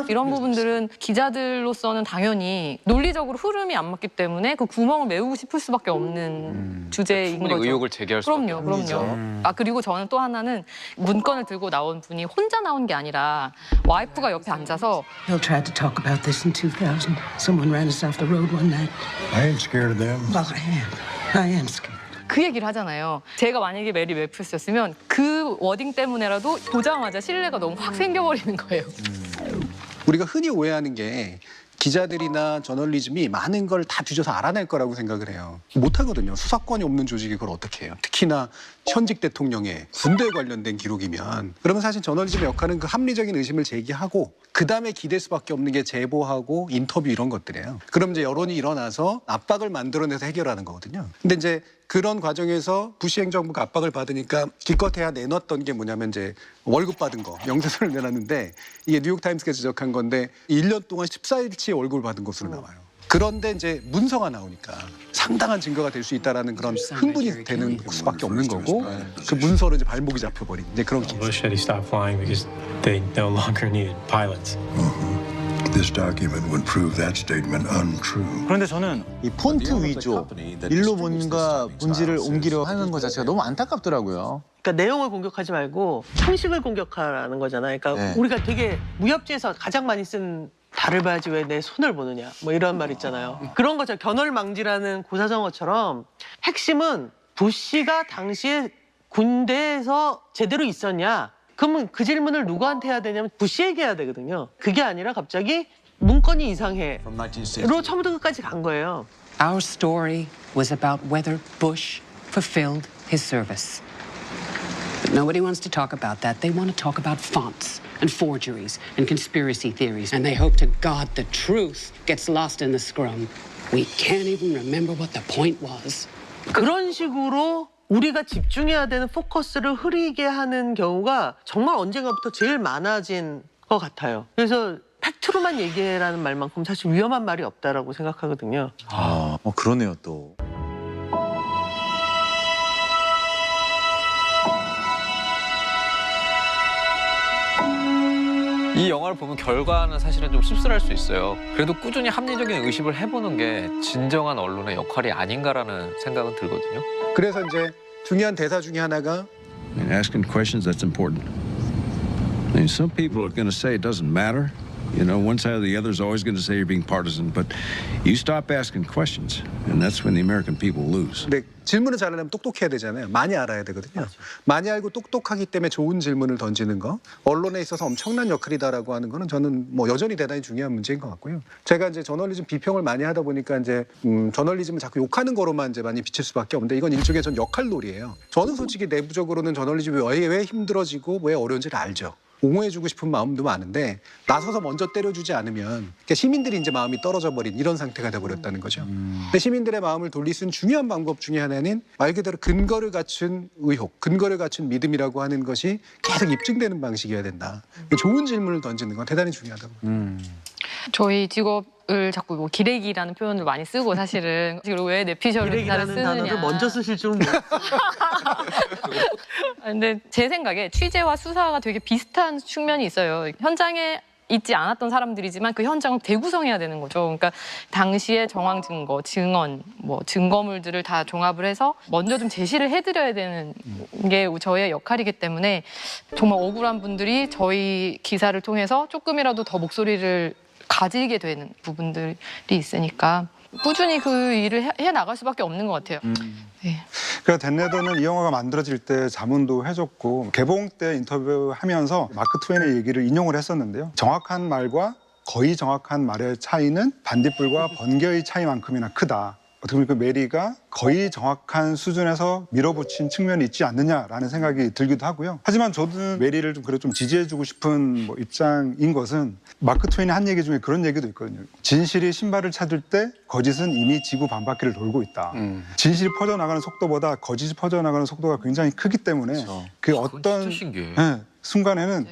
이런 부분들은 기자들로서는 당연히 논리적으로 흐름이 안 맞기 때문에 그 구멍을 메우고 싶을 수밖에 없는 주제인 거죠. 의혹을 제기할 수 없는 그럼요. 아 그리고 저는 또 하나는 문건을 들고 나온 분이 혼자 나온 게 아니라 와이프가 옆에 앉아서 Bill tried to talk about this in 2000. Someone ran us off the road one night. I ain't scared of them. Well, I am scared. 그 얘기를 하잖아요. 제가 만약에 메리 멜프스였으면 그 워딩 때문에라도 보자마자 신뢰가 너무 확 생겨버리는 거예요. 우리가 흔히 오해하는 게 기자들이나 저널리즘이 많은 걸 다 뒤져서 알아낼 거라고 생각을 해요. 못하거든요. 수사권이 없는 조직이 그걸 어떻게 해요. 특히나 현직 대통령의 군대에 관련된 기록이면. 그러면 사실 저널리즘의 역할은 그 합리적인 의심을 제기하고 그다음에 기댈 수밖에 없는 게 제보하고 인터뷰 이런 것들이에요. 그럼 이제 여론이 일어나서 압박을 만들어내서 해결하는 거거든요. 근데 이제 그런 과정에서 부시 행정부가 압박을 받으니까 기껏해야 내놨던 게 뭐냐면 이제 월급 받은 거, 명세서를 내놨는데 이게 뉴욕타임스가 지적한 건데 1년 동안 14일치의 월급을 받은 것으로 나와요. 그런데 이제 문서가 나오니까 상당한 증거가 될 수 있다라는 그런 흥분이 되는 수밖에 없는 거고 그 문서로 이제 발목이 잡혀버린 이제 그런 케이스. Bush said he stopped flying because they no longer needed pilots. This document would prove that statement untrue. 그런데 저는 이 폰트 위조, 일로 뭔가 본질을 옮기려 하는 것 자체가 너무 안타깝더라고요. 그러니까 내용을 공격하지 말고 형식을 공격하라는 거잖아요. 그러니까 네. 우리가 되게 무협지에서 가장 많이 쓴 달을 봐야지 왜 내 손을 보느냐 뭐 이런 말 있잖아요. 그런 것처럼 견월망지라는 고사성어처럼 핵심은 부시가 당시에 군대에서 제대로 있었냐? 그러면 그 질문을 누구한테 해야 되냐면 부시에게 해야 되거든요. 그게 아니라 갑자기 문건이 이상해로 처음부터 끝까지 간 거예요. Our story was about whether Bush fulfilled his service. But nobody wants to talk about that. They want to talk about fonts and forgeries and conspiracy theories. And they hope to God the truth gets lost in the scrum. We can't even remember what the point was. 그런 식으로 우리가 집중해야 되는 포커스를 흐리게 하는 경우가 정말 언젠가부터 제일 많아진 것 같아요. 그래서 팩트로만 얘기해라는 말만큼 사실 위험한 말이 없다라고 생각하거든요. 그러네요 또. 이 영화를 보면 결과는 사실은 좀 씁쓸할 수 있어요. 그래도 꾸준히 합리적인 의심을 해보는 게 진정한 언론의 역할이 아닌가라는 생각은 들거든요. 그래서 이제 중요한 대사 중에 하나가 And asking questions, that's important. I mean, some people are going to say it doesn't matter. You know, one side or the other is always going to say you're being partisan. But you stop asking questions, and that's when the American people lose. 근데 질문을 잘하려면 똑똑해야 되잖아요. 많이 알아야 되거든요. 많이 알고 똑똑하기 때문에 좋은 질문을 던지는 거. 언론에 있어서 엄청난 역할이다라고 하는 거는 저는 뭐 여전히 대단히 중요한 문제인 것 같고요. 제가 이제 저널리즘 비평을 많이 하다 보니까 이제 저널리즘을 자꾸 욕하는 거로만 이제 많이 비칠 수밖에 없는데 이건 일종의 전 역할놀이예요. 저는 솔직히 내부적으로는 저널리즘이 왜 힘들어지고 왜 어려운지를 알죠. 옹호해주고 싶은 마음도 많은데 나서서 먼저 때려주지 않으면 그러니까 시민들이 이제 마음이 떨어져 버린 이런 상태가 돼버렸다는 거죠. 근데 시민들의 마음을 돌릴 수 있는 중요한 방법 중에 하나는 말 그대로 근거를 갖춘 의혹, 근거를 갖춘 믿음이라고 하는 것이 계속 입증되는 방식이어야 된다. 좋은 질문을 던지는 건 대단히 중요하다고. 저희 직업을 자꾸 뭐 기레기라는 표현을 많이 쓰고 사실은 그리고 왜 내피셜을 기레기라는 쓰느냐. 단어를 먼저 쓰실 줄은 몰랐어요. 근데 제 생각에 취재와 수사가 되게 비슷한 측면이 있어요. 현장에 있지 않았던 사람들이지만 그 현장을 재구성해야 되는 거죠. 그러니까 당시의 정황 증거, 증언, 뭐 증거물들을 다 종합을 해서 먼저 좀 제시를 해드려야 되는 게 저의 역할이기 때문에 정말 억울한 분들이 저희 기사를 통해서 조금이라도 더 목소리를 가지게 되는 부분들이 있으니까 꾸준히 그 일을 해 나갈 수밖에 없는 것 같아요. 네. 그러니까 댄레더는 이 영화가 만들어질 때 자문도 해줬고 개봉 때 인터뷰하면서 마크 트웨인의 얘기를 인용을 했었는데요. 정확한 말과 거의 정확한 말의 차이는 반딧불과 번개의 차이만큼이나 크다. 어떻게 보면 그 메리가 거의 정확한 수준에서 밀어붙인 측면이 있지 않느냐라는 생각이 들기도 하고요. 하지만 저도 메리를 좀 그래도 좀 지지해주고 싶은 입장인 것은 마크 트웨인이 한 얘기 중에 그런 얘기도 있거든요. 진실이 신발을 찾을 때 거짓은 이미 지구 반바퀴를 돌고 있다. 진실이 퍼져나가는 속도보다 거짓이 퍼져나가는 속도가 굉장히 크기 때문에 그 어떤 순간에는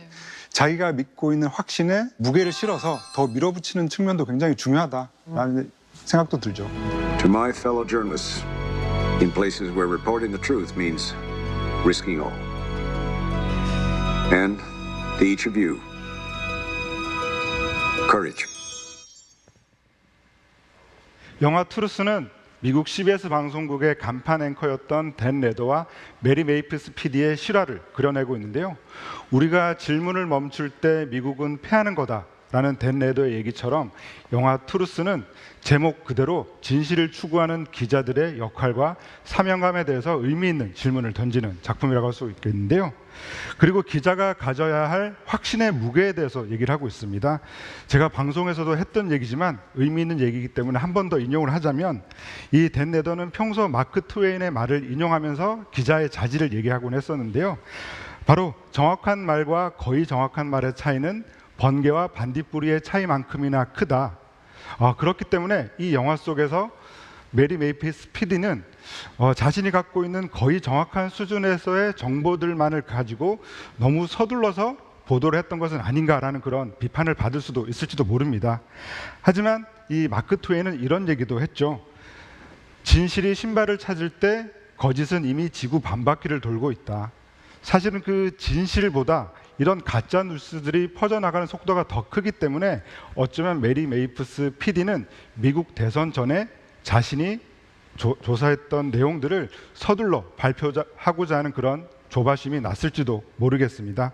자기가 믿고 있는 확신에 무게를 실어서 더 밀어붙이는 측면도 굉장히 중요하다라는 생각도 들죠. To my fellow journalists, in places where reporting the truth means risking all. And to each of you, courage. 영화 트루스는 미국 CBS 방송국의 간판 앵커였던 댄 레더와 메리 메이플스 PD의 실화를 그려내고 있는데요. 우리가 질문을 멈출 때 미국은 패하는 거다라는 댄 레더의 얘기처럼 영화 트루스는 제목 그대로 진실을 추구하는 기자들의 역할과 사명감에 대해서 의미 있는 질문을 던지는 작품이라고 할 수 있겠는데요. 그리고 기자가 가져야 할 확신의 무게에 대해서 얘기를 하고 있습니다. 제가 방송에서도 했던 얘기지만 의미 있는 얘기이기 때문에 한 번 더 인용을 하자면 이 댄 레더는 평소 마크 트웨인의 말을 인용하면서 기자의 자질을 얘기하곤 했었는데요. 바로 정확한 말과 거의 정확한 말의 차이는 번개와 반딧불이의 차이만큼이나 크다. 그렇기 때문에 이 영화 속에서 메리 메이플스 PD는 자신이 갖고 있는 거의 정확한 수준에서의 정보들만을 가지고 너무 서둘러서 보도를 했던 것은 아닌가라는 그런 비판을 받을 수도 있을지도 모릅니다. 하지만 이 마크 트웨인은 이런 얘기도 했죠. 진실이 신발을 찾을 때 거짓은 이미 지구 반바퀴를 돌고 있다. 사실은 그 진실보다 이런 가짜 뉴스들이 퍼져나가는 속도가 더 크기 때문에 어쩌면 메리 메이플스 PD는 미국 대선 전에 자신이 조사했던 내용들을 서둘러 발표하고자 하는 그런 조바심이 났을지도 모르겠습니다.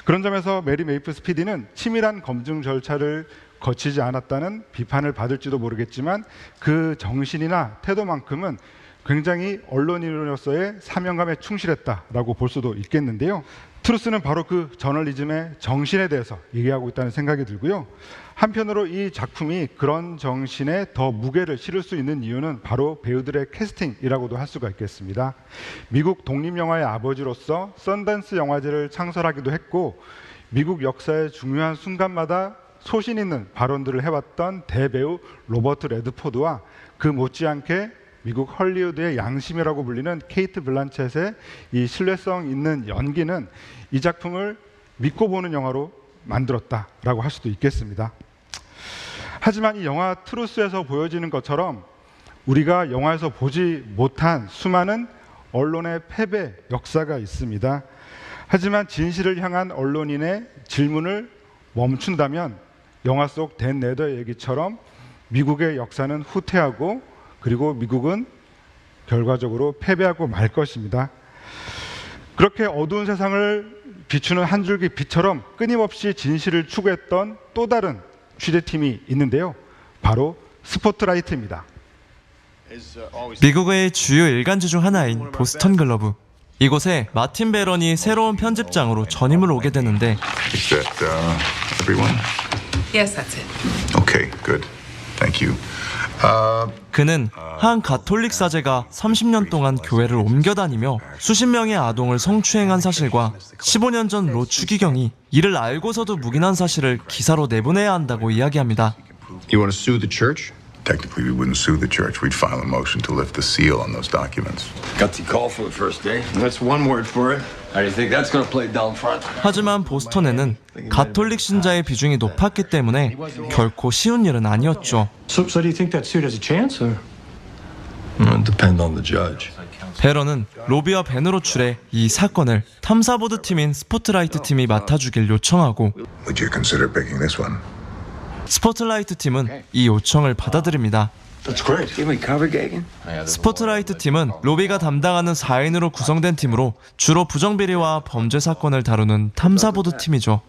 그런 점에서 메리 메이플스 PD는 치밀한 검증 절차를 거치지 않았다는 비판을 받을지도 모르겠지만 그 정신이나 태도만큼은 굉장히 언론인으로서의 사명감에 충실했다라고 볼 수도 있겠는데요. 트루스는 바로 그 저널리즘의 정신에 대해서 얘기하고 있다는 생각이 들고요. 한편으로 이 작품이 그런 정신에 더 무게를 실을 수 있는 이유는 바로 배우들의 캐스팅이라고도 할 수가 있겠습니다. 미국 독립영화의 아버지로서 썬댄스 영화제를 창설하기도 했고 미국 역사의 중요한 순간마다 소신 있는 발언들을 해왔던 대배우 로버트 레드포드와 그 못지않게 미국 헐리우드의 양심이라고 불리는 케이트 블란쳇의 이 신뢰성 있는 연기는 이 작품을 믿고 보는 영화로 만들었다라고 할 수도 있겠습니다. 하지만 이 영화 트루스에서 보여지는 것처럼 우리가 영화에서 보지 못한 수많은 언론의 패배 역사가 있습니다. 하지만 진실을 향한 언론인의 질문을 멈춘다면 영화 속 댄 레더의 얘기처럼 미국의 역사는 후퇴하고 그리고 미국은 결과적으로 패배하고 말 것입니다. 그렇게 어두운 세상을 비추는 한 줄기 빛처럼 끊임없이 진실을 추구했던 또 다른 취재팀이 있는데요. 바로 스포트라이트입니다. 미국의 주요 일간지 중 하나인 보스턴 글로브. 이곳에 마틴 베런이 새로운 편집장으로 전임을 오게 되는데 Is that everyone? Yes, that's it. Okay, good. Thank you. 그는 한 가톨릭 사제가 30년 동안 교회를 옮겨 다니며 수십 명의 아동을 성추행한 사실과 15년 전 로 추기경이 이를 알고서도 묵인한 사실을 기사로 내보내야 한다고 이야기합니다. You want to sue the church? Technically, we wouldn't sue the church. We'd file a motion to lift the seal on those documents. Gutsy call for the first day. That's one word for it. How do you think that's going to play down front? 하지만 보스턴에는 가톨릭 신자의 비중이 높았기 때문에 결코 쉬운 일은 아니었죠. So do you think that suit has a chance, or? It depends on the judge. 베런은 로비와 벤으로 출해 이 사건을 탐사보도 팀인 스포트라이트 팀이 맡아주길 요청하고 Would you consider picking this one? 스포트라이트 팀은 이 요청을 받아들입니다. That's great. Give me cover, Gagan. 스포트라이트 팀은 로비가 담당하는 4인으로 구성된 팀으로 주로 부정비리와 범죄 사건을 다루는 탐사보도 팀이죠.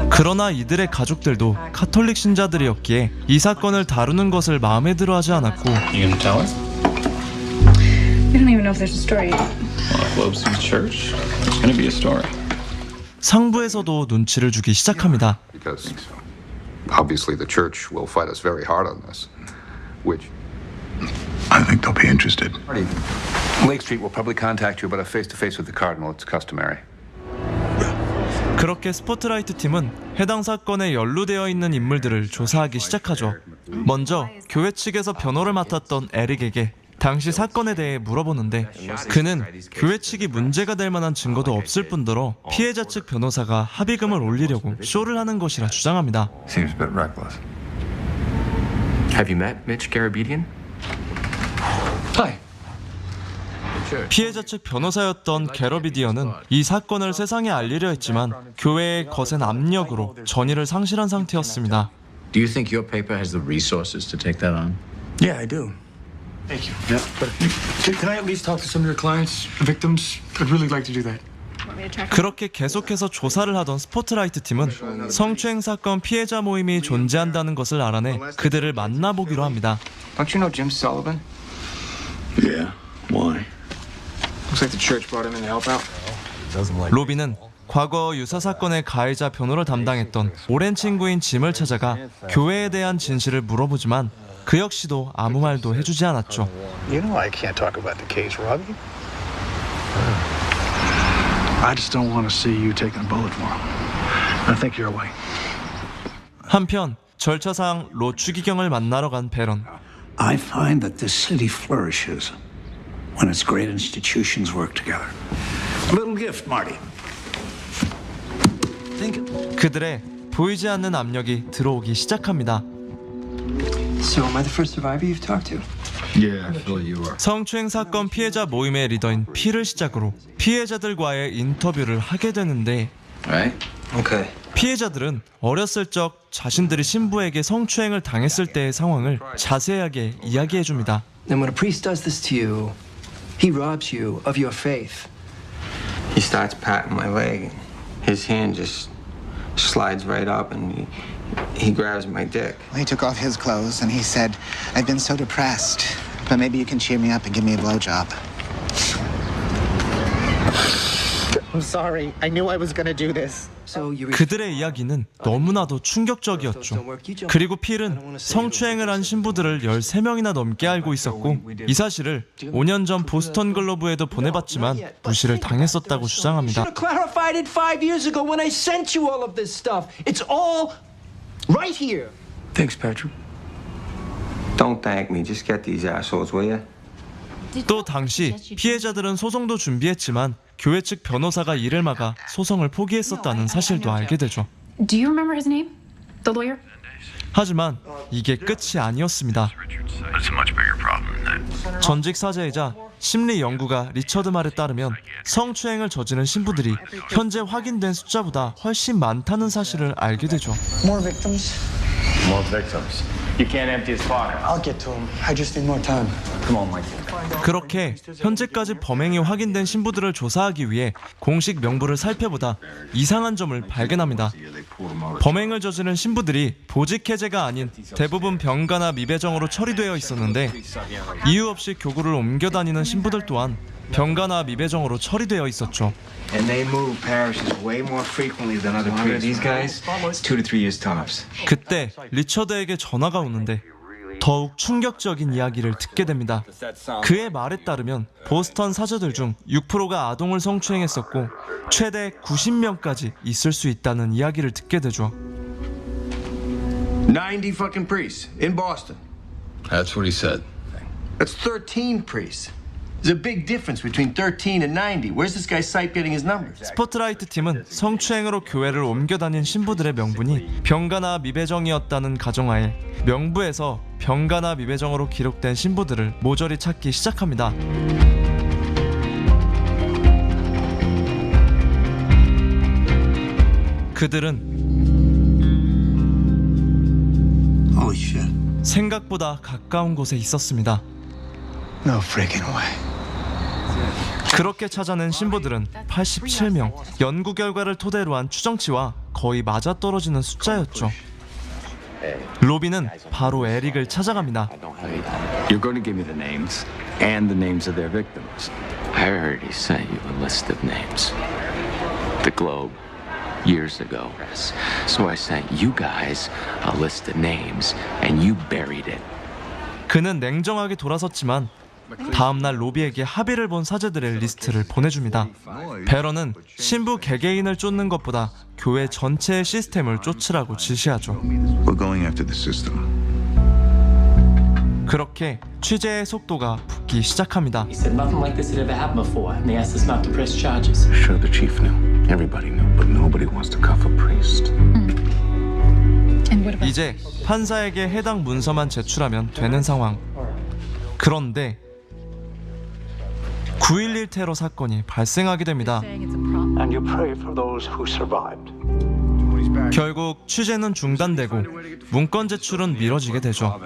그러나 이들의 가족들도 카톨릭 신자들이었기에 이 사건을 다루는 것을 마음에 들어하지 않았고 You gonna tell her? We don't even know if there's a story. Globes to the church. It's gonna be a story. 상부에서도 눈치를 주기 시작합니다. Because obviously the church will fight us very hard on this. Which I think they'll be interested. Lake Street will probably contact you about a face-to-face with the cardinal. It's customary. 그렇게 스포트라이트 팀은 해당 사건에 연루되어 있는 인물들을 조사하기 시작하죠. 먼저 교회 측에서 변호를 맡았던 에릭에게 당시 사건에 대해 물어보는데 그는 교회 측이 문제가 될 만한 증거도 없을 뿐더러 피해자 측 변호사가 합의금을 올리려고 쇼를 하는 것이라 주장합니다. Seems a bit reckless. Have you met Mitch Garabedian? Hi. 피해자 측 변호사였던 게러비디언은 이 사건을 세상에 알리려 했지만 교회의 거센 압력으로 전의를 상실한 상태였습니다. Do you think your paper has the resources to take that on? Yeah, I do. Thank you. Yeah, but can I at least talk to some of your clients, the victims? I'd really like to do that. 그렇게 계속해서 조사를 하던 스포트라이트 팀은 성추행 사건 피해자 모임이 존재한다는 것을 알아내 그들을 만나보기로 합니다. Don't you know Jim Sullivan? Yeah. Why? Looks like the church brought him in to help out. 로비는 과거 유사 사건의 가해자 변호를 담당했던 오랜 친구인 짐을 찾아가 교회에 대한 진실을 물어보지만 그 역시도 아무 말도 해주지 않았죠. You know I can't talk about the case, Robbie. I just don't want to see you taking a bullet for him. I think you're away. 한편 절차상 로 추기경을 만나러 간 베런. I find that this city flourishes when its great institutions work together. A little gift, Marty. 그들의 보이지 않는 압력이 들어오기 시작합니다. So am I the first survivor you've talked to? Yeah, actually you are. 성추행 사건 피해자 모임의 리더인 피를 시작으로 피해자들과의 인터뷰를 하게 되는데 Right? Okay. 피해자들은 어렸을 적 자신들이 신부에게 성추행을 당했을 때의 상황을 자세하게 이야기해 줍니다. And when a priest does this to you, he robs you of your faith. He starts patting my leg. His hand just slides right up and he grabs my dick. He took off his clothes and he said, I've been so depressed, but maybe you can cheer me up and give me a blowjob. I'm sorry. I knew I was going to do this. 그들의 이야기는 너무나도 충격적이었죠. 그리고 필은 성추행을 한 신부들을 13명이나 넘게 알고 있었고 이 사실을 5년 전 보스턴 글로브에도 보내봤지만 무시를 당했었다고 주장합니다. Should have clarified it 5 years ago when I sent you all of this stuff. It's all right here. Thanks, Patrick. Don't thank me. Just get these assholes, will you? 또 당시 피해자들은 소송도 준비했지만 교회 측 변호사가 이를 막아 소송을 포기했었다는 사실도 알게 되죠. Do you remember his name? The lawyer? 하지만 이게 끝이 아니었습니다. 전직 사제이자 심리 연구가 리처드 말에 따르면 성추행을 저지른 신부들이 현재 확인된 숫자보다 훨씬 많다는 사실을 알게 되죠. More victims? More victims. You can't empty his file. I'll get to him. I just need more time. Come on, Mike. 그렇게 현재까지 범행이 확인된 신부들을 조사하기 위해 공식 명부를 살펴보다 이상한 점을 발견합니다. 범행을 저지른 신부들이 보직 해제가 아닌 대부분 병가나 미배정으로 처리되어 있었는데 이유 없이 교구를 옮겨 다니는 신부들 또한 병가나 미배정으로 처리되어 있었죠. And they move parishes way more frequently than other priests. These guys, 2 to 3 years tops. 그때 리처드에게 전화가 오는데 더욱 충격적인 이야기를 듣게 됩니다. 그의 말에 따르면 보스턴 사제들 중 6%가 아동을 성추행했었고 최대 90명까지 있을 수 있다는 이야기를 듣게 되죠. 90 fucking priests in Boston. That's what he said. That's 13 priests. There's a big difference between 13 and 90. Where's this guy's site getting his numbers? 스포트라이트 팀은 성추행으로 교회를 옮겨 다닌 신부들의 명분이 병가나 미배정이었다는 가정하에 명부에서 병가나 미배정으로 기록된 신부들을 모조리 찾기 시작합니다. 그들은 생각보다 가까운 곳에 있었습니다. No freaking way. 그렇게 찾아낸 신부들은 87명. 연구 결과를 토대로 한 추정치와 거의 맞아떨어지는 숫자였죠. 로비는 바로 에릭을 찾아갑니다. You're going to give me the names and the names of their victims. I heard he sent you a list of names. The Globe, years ago. So I sent you guys a list of names and you buried it. 그는 냉정하게 돌아섰지만 다음날 로비에게 합의를 본 사제들의 리스트를 보내줍니다. 베런은 신부 개개인을 쫓는 것보다 교회 전체의 시스템을 쫓으라고 지시하죠. We're going after the system. 그렇게 취재의 속도가 붙기 시작합니다. He said nothing like this had ever happened before, and they asked us not to press charges. Sure, the chief knew. Everybody knew, but nobody wants to cuff a priest. 이제 판사에게 해당 문서만 제출하면 되는 상황. 그런데 9.11 테러 사건이 발생하게 됩니다. And you pray for those who survived. 결국 취재는 중단되고 문건 제출은 미뤄지게 되죠.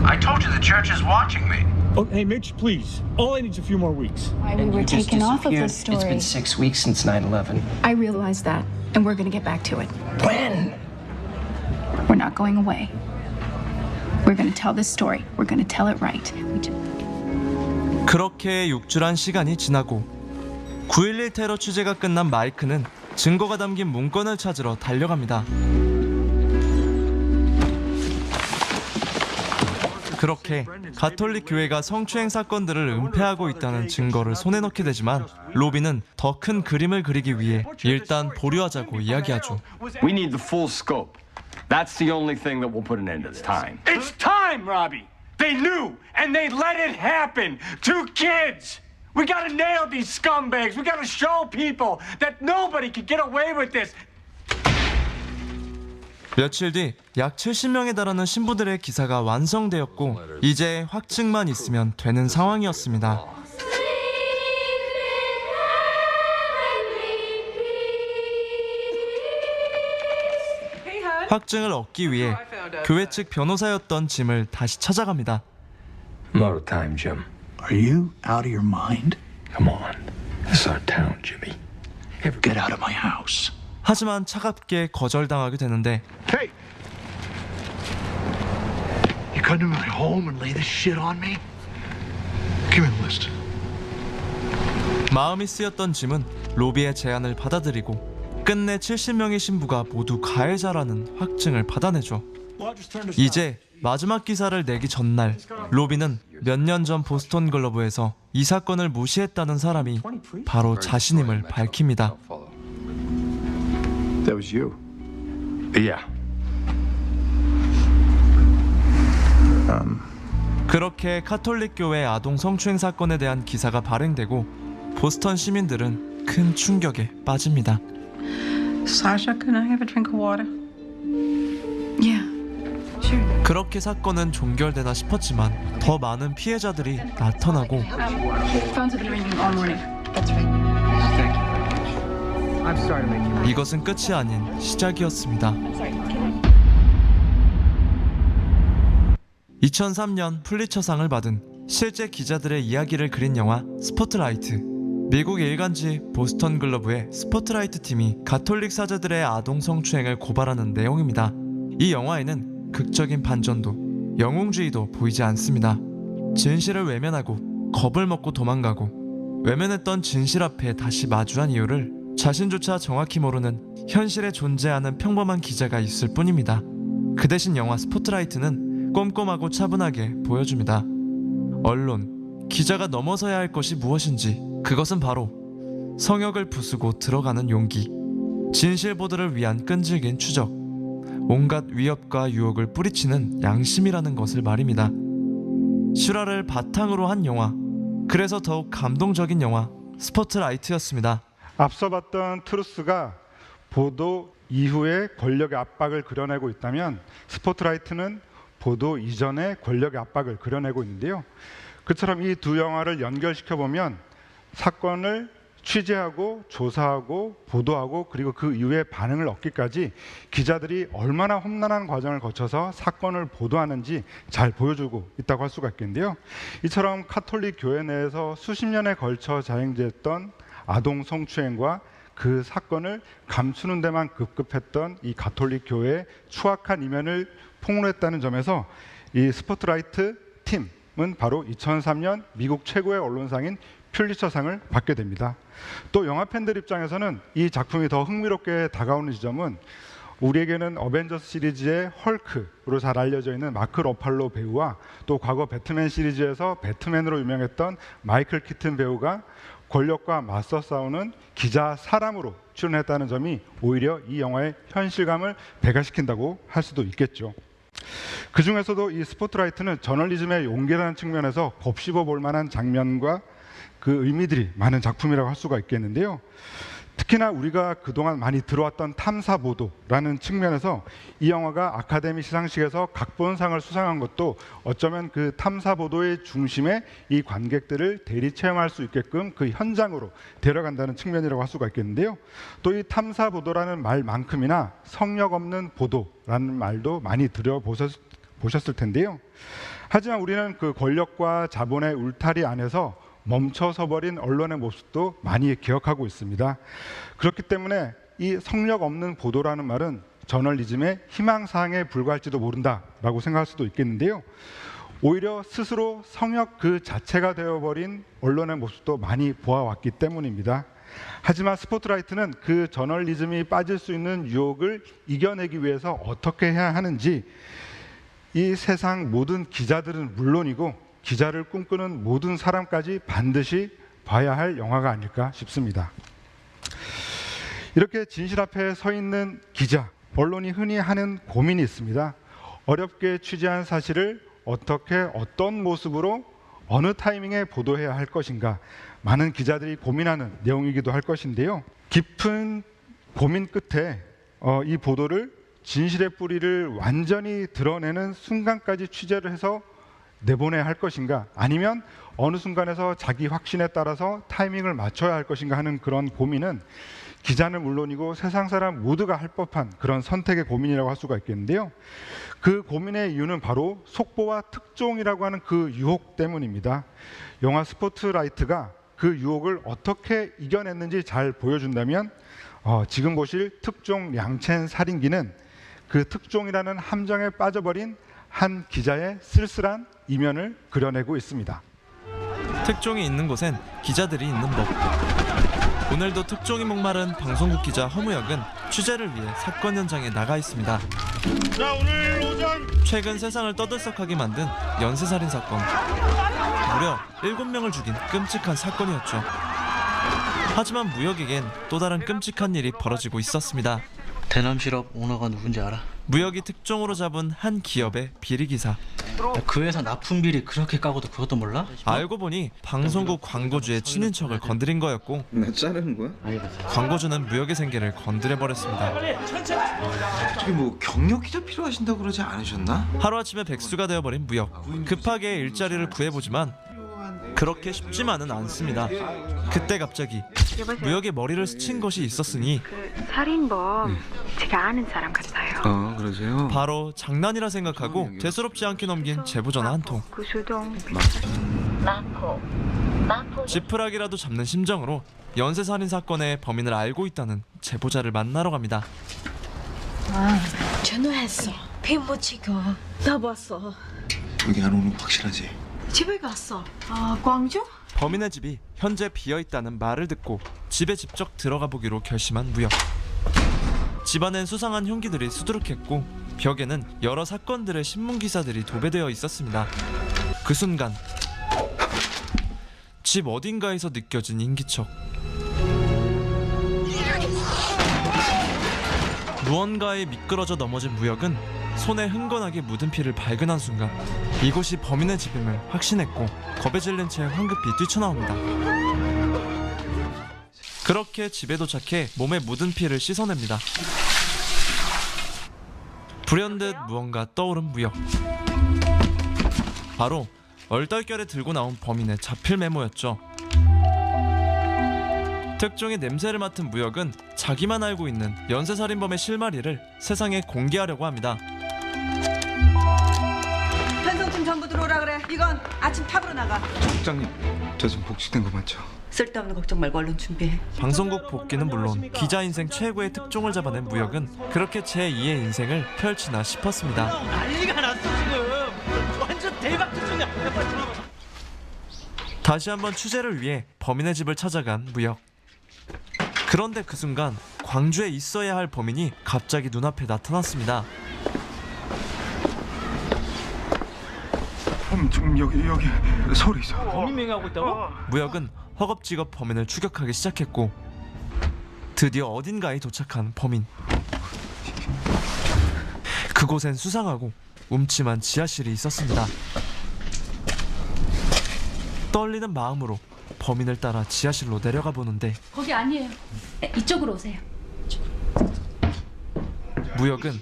I told you the church is watching me. Oh, hey, Mitch, please. All I need is a few more weeks. Why we were taken off of this story. It's been 6 weeks since 9/11. I realize that, and we're going to get back to it. When? We're not going away. We're going to tell this story. We're going to tell it right. 그렇게 6주란 시간이 지나고 9.11 테러 취재가 끝난 마이크는 증거가 담긴 문건을 찾으러 달려갑니다. 그렇게 가톨릭 교회가 성추행 사건들을 은폐하고 있다는 증거를 손에 넣게 되지만 로비는 더 큰 그림을 그리기 위해 일단 보류하자고 이야기하죠. We need the full scope. That's the only thing that will put an end to this time. It's time, Robbie! They knew, and they let it happen. 2 kids! We gotta nail these scumbags. We gotta show people that nobody can get away with this. 며칠 뒤 약 70명에 달하는 신부들의 기사가 완성되었고 이제 확증만 있으면 되는 상황이었습니다. 확증을 얻기 위해 교회 측 변호사였던 짐을 다시 찾아갑니다. I'm out of time, Jim. Are you out of your mind? Come on. This is our town, Jimmy. Get out of my house. 하지만 차갑게 거절당하게 되는데 Hey! You come to my home and lay this shit on me? Give me the list. 마음이 쓰였던 짐은 로비의 제안을 받아들이고 끝내 70명의 신부가 모두 가해자라는 확증을 받아내죠. 이제 마지막 기사를 내기 전날 로비는 몇 년 전 보스턴 글로브에서 이 사건을 무시했다는 사람이 바로 자신임을 밝힙니다. That was you. Yeah. 그렇게 카톨릭 교회 아동 성추행 사건에 대한 기사가 발행되고 보스턴 시민들은 큰 충격에 빠집니다. Sasha, can I have a drink of water? Yeah, sure. 그렇게 사건은 종결되나 싶었지만 더 많은 피해자들이 나타나고 Phones have been ringing all morning. That's right. Thank you. I'm sorry to make you. 이것은 끝이 아닌 시작이었습니다. 2003년 플리처상을 받은 실제 기자들의 이야기를 그린 영화 스포트라이트. 미국 일간지 보스턴 글로브의 스포트라이트 팀이 가톨릭 사제들의 아동 성추행을 고발하는 내용입니다. 이 영화에는 극적인 반전도, 영웅주의도 보이지 않습니다. 진실을 외면하고 겁을 먹고 도망가고 외면했던 진실 앞에 다시 마주한 이유를 자신조차 정확히 모르는 현실에 존재하는 평범한 기자가 있을 뿐입니다. 그 대신 영화 스포트라이트는 꼼꼼하고 차분하게 보여줍니다. 언론, 기자가 넘어서야 할 것이 무엇인지, 그것은 바로 성역을 부수고 들어가는 용기, 진실 보도를 위한 끈질긴 추적, 온갖 위협과 유혹을 뿌리치는 양심이라는 것을 말입니다. 실화를 바탕으로 한 영화, 그래서 더욱 감동적인 영화 스포트라이트였습니다. 앞서 봤던 트루스가 보도 이후에 권력의 압박을 그려내고 있다면 스포트라이트는 보도 이전의 권력의 압박을 그려내고 있는데요. 그처럼 이 두 영화를 연결시켜보면 사건을 취재하고 조사하고 보도하고 그리고 그 이후에 반응을 얻기까지 기자들이 얼마나 험난한 과정을 거쳐서 사건을 보도하는지 잘 보여주고 있다고 할 수가 있겠는데요. 이처럼 카톨릭 교회 내에서 수십 년에 걸쳐 자행됐던 아동 성추행과 그 사건을 감추는 데만 급급했던 이 가톨릭 교회의 추악한 이면을 폭로했다는 점에서 이 스포트라이트 팀은 바로 2003년 미국 최고의 언론상인 퓰리처상을 받게 됩니다. 또 영화 팬들 입장에서는 이 작품이 더 흥미롭게 다가오는 지점은 우리에게는 어벤져스 시리즈의 헐크로 잘 알려져 있는 마크 러팔로 배우와 또 과거 배트맨 시리즈에서 배트맨으로 유명했던 마이클 키튼 배우가 권력과 맞서 싸우는 기자 사람으로 출연했다는 점이 오히려 이 영화의 현실감을 배가시킨다고 할 수도 있겠죠. 그 중에서도 이 스포트라이트는 저널리즘의 용기라는 측면에서 곱씹어 볼 만한 장면과 그 의미들이 많은 작품이라고 할 수가 있겠는데요. 특히나 우리가 그동안 많이 들어왔던 탐사 보도라는 측면에서 이 영화가 아카데미 시상식에서 각본상을 수상한 것도 어쩌면 그 탐사 보도의 중심에 이 관객들을 대리 체험할 수 있게끔 그 현장으로 데려간다는 측면이라고 할 수가 있겠는데요. 또 이 탐사 보도라는 말만큼이나 성역 없는 보도라는 말도 많이 들어보셨을 텐데요. 하지만 우리는 그 권력과 자본의 울타리 안에서 멈춰서 버린 언론의 모습도 많이 기억하고 있습니다. 그렇기 때문에 이 성역 없는 보도라는 말은 저널리즘의 희망사항에 불과할지도 모른다라고 생각할 수도 있겠는데요. 오히려 스스로 성역 그 자체가 되어버린 언론의 모습도 많이 보아왔기 때문입니다. 하지만 스포트라이트는 그 저널리즘이 빠질 수 있는 유혹을 이겨내기 위해서 어떻게 해야 하는지 이 세상 모든 기자들은 물론이고 기자를 꿈꾸는 모든 사람까지 반드시 봐야 할 영화가 아닐까 싶습니다. 이렇게 진실 앞에 서 있는 기자, 언론이 흔히 하는 고민이 있습니다. 어렵게 취재한 사실을 어떻게 어떤 모습으로 어느 타이밍에 보도해야 할 것인가, 많은 기자들이 고민하는 내용이기도 할 것인데요. 깊은 고민 끝에 이 보도를 진실의 뿌리를 완전히 드러내는 순간까지 취재를 해서 내보내야 할 것인가, 아니면 어느 순간에서 자기 확신에 따라서 타이밍을 맞춰야 할 것인가 하는 그런 고민은 기자는 물론이고 세상 사람 모두가 할 법한 그런 선택의 고민이라고 할 수가 있겠는데요. 그 고민의 이유는 바로 속보와 특종이라고 하는 그 유혹 때문입니다. 영화 스포트라이트가 그 유혹을 어떻게 이겨냈는지 잘 보여준다면 지금 보실 특종 량첸 살인기는 그 특종이라는 함정에 빠져버린 한 기자의 쓸쓸한 이면을 그려내고 있습니다. 특종이 있는 곳엔 기자들이 있는 법. 오늘도 특종이 목마른 방송국 기자 허무혁은 취재를 위해 사건 현장에 나가 있습니다. 자, 오늘 오전 최근 세상을 떠들썩하게 만든 연쇄살인 사건. 무려 7명을 죽인 끔찍한 사건이었죠. 하지만 무혁에겐 또 다른 끔찍한 일이 벌어지고 있었습니다. 대남실업 오너가 누군지 알아? 무혁이 특종으로 잡은 한 기업의 비리 기사. 그 회사 납품 비리 그렇게 까고도 그것도 몰라? 알고 보니 방송국 광고주의 친인척을 건드린 거였고 나 자르는 거야? 광고주는 무역의 생계를 건드려버렸습니다. 저기 뭐 경력 기자 필요하신다고 그러지 않으셨나? 하루아침에 백수가 되어버린 무역. 급하게 일자리를 구해보지만 그렇게 쉽지만은 않습니다. 그때 갑자기 무역의 머리를 스친 것이 있었으니 살인범 제가 아는 사람 같아요. 그러세요? 바로 장난이라 생각하고 대수롭지 않게 넘긴 제보 전화 한 통. 구수동 지푸라기라도 잡는 심정으로 연쇄살인 사건의 범인을 알고 있다는 제보자를 만나러 갑니다. 전화했어. 비 못 치고 나 봤어. 여기 안 오는 거 확실하지? 집에 갔어. 광주? 범인의 집이 현재 비어있다는 말을 듣고 집에 직접 들어가 보기로 결심한 무역. 집안엔 수상한 흉기들이 수두룩했고 벽에는 여러 사건들의 신문기사들이 도배되어 있었습니다. 그 순간 집 어딘가에서 느껴진 인기척. 무언가에 미끄러져 넘어진 무역은 손에 흥건하게 묻은 피를 발견한 순간 이곳이 범인의 집임을 확신했고 겁에 질린 채 황급히 뛰쳐나옵니다. 그렇게 집에 도착해 몸에 묻은 피를 씻어냅니다. 불현듯 무언가 떠오른 무역. 바로 얼떨결에 들고 나온 범인의 자필 메모였죠. 특종의 냄새를 맡은 무역은 자기만 알고 있는 연쇄살인범의 실마리를 세상에 공개하려고 합니다. 편성팀 전부 들어오라 그래. 이건 아침 탑으로 나가. 국장님, 저 지금 복직된 거 맞죠? 쓸데없는 걱정 말고 얼른 준비해. 방송국 복귀는 물론 기자 인생 최고의 특종을 잡아낸 무역은 그렇게 제2의 인생을 펼치나 싶었습니다. 난리가 났어 지금. 완전 대박 특종이야. 빨리 들어봐. 다시 한번 취재를 위해 범인의 집을 찾아간 무역. 그런데 그 순간 광주에 있어야 할 범인이 갑자기 눈앞에 나타났습니다. 지금 여기 서울에 있어. 범인 명예하고 있다고? 무역은 허겁지겁 범인을 추격하기 시작했고 드디어 어딘가에 도착한 범인. 그곳엔 수상하고 음침한 지하실이 있었습니다. 떨리는 마음으로 범인을 따라 지하실로 내려가 보는데 거기 아니에요. 이쪽으로 오세요. 무역은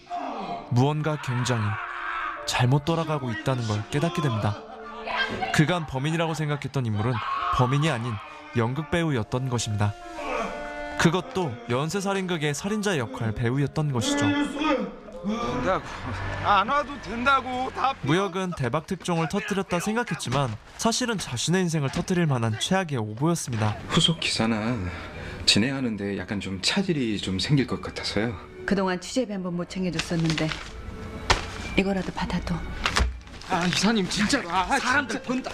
무언가 굉장히 잘못 돌아가고 있다는 걸 깨닫게 됩니다. 그간 범인이라고 생각했던 인물은 범인이 아닌 연극 배우였던 것입니다. 그것도 연쇄살인극의 살인자 역할 배우였던 것이죠. 된다고. 안 와도 된다고. 다 무역은 대박 특종을 터뜨렸다 생각했지만 사실은 자신의 인생을 터뜨릴 만한 최악의 오보였습니다. 후속 기사나 진행하는데 약간 좀 차질이 좀 생길 것 같아서요. 그동안 취재비 한 번 못 챙겨줬었는데 이거라도 받아도. 이사님 진짜로. 사람들 본다.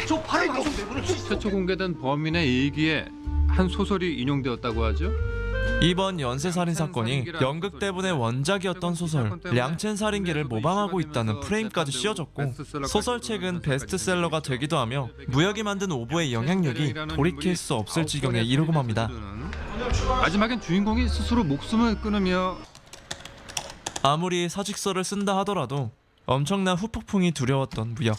저 바로 방송 내보낼 수 있어. 최초 공개된 범인의 일기에 한 소설이 인용되었다고 하죠. 이번 연쇄살인 사건이 연극 대본의 원작이었던 소설 량첸 살인기를 모방하고 있다는 프레임까지 씌워졌고 소설책은 베스트셀러가 되기도 하며 무역이 만든 오보의 영향력이 돌이킬 수 없을 지경에 이르고 맙니다. 마지막엔 주인공이 스스로 목숨을 끊으며 아무리 사직서를 쓴다 하더라도 엄청난 후폭풍이 두려웠던 무역.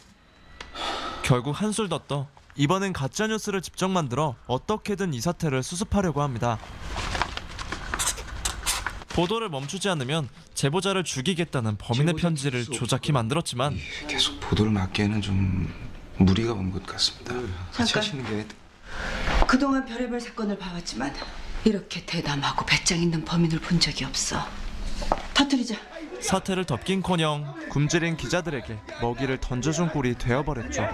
결국 한술 더 떠 이번엔 가짜뉴스를 직접 만들어 어떻게든 이 사태를 수습하려고 합니다. 보도를 멈추지 않으면 제보자를 죽이겠다는 범인의 편지를 조작해 만들었지만 계속 보도를 막기에는 좀 무리가 온 것 같습니다. 같이 하시는 게. 그동안 별의별 사건을 봐왔지만 이렇게 대담하고 배짱 있는 범인을 본 적이 없어. 터뜨리자. 사태를 덮긴커녕 굶주린 기자들에게 먹이를 던져준 꼴이 되어버렸죠.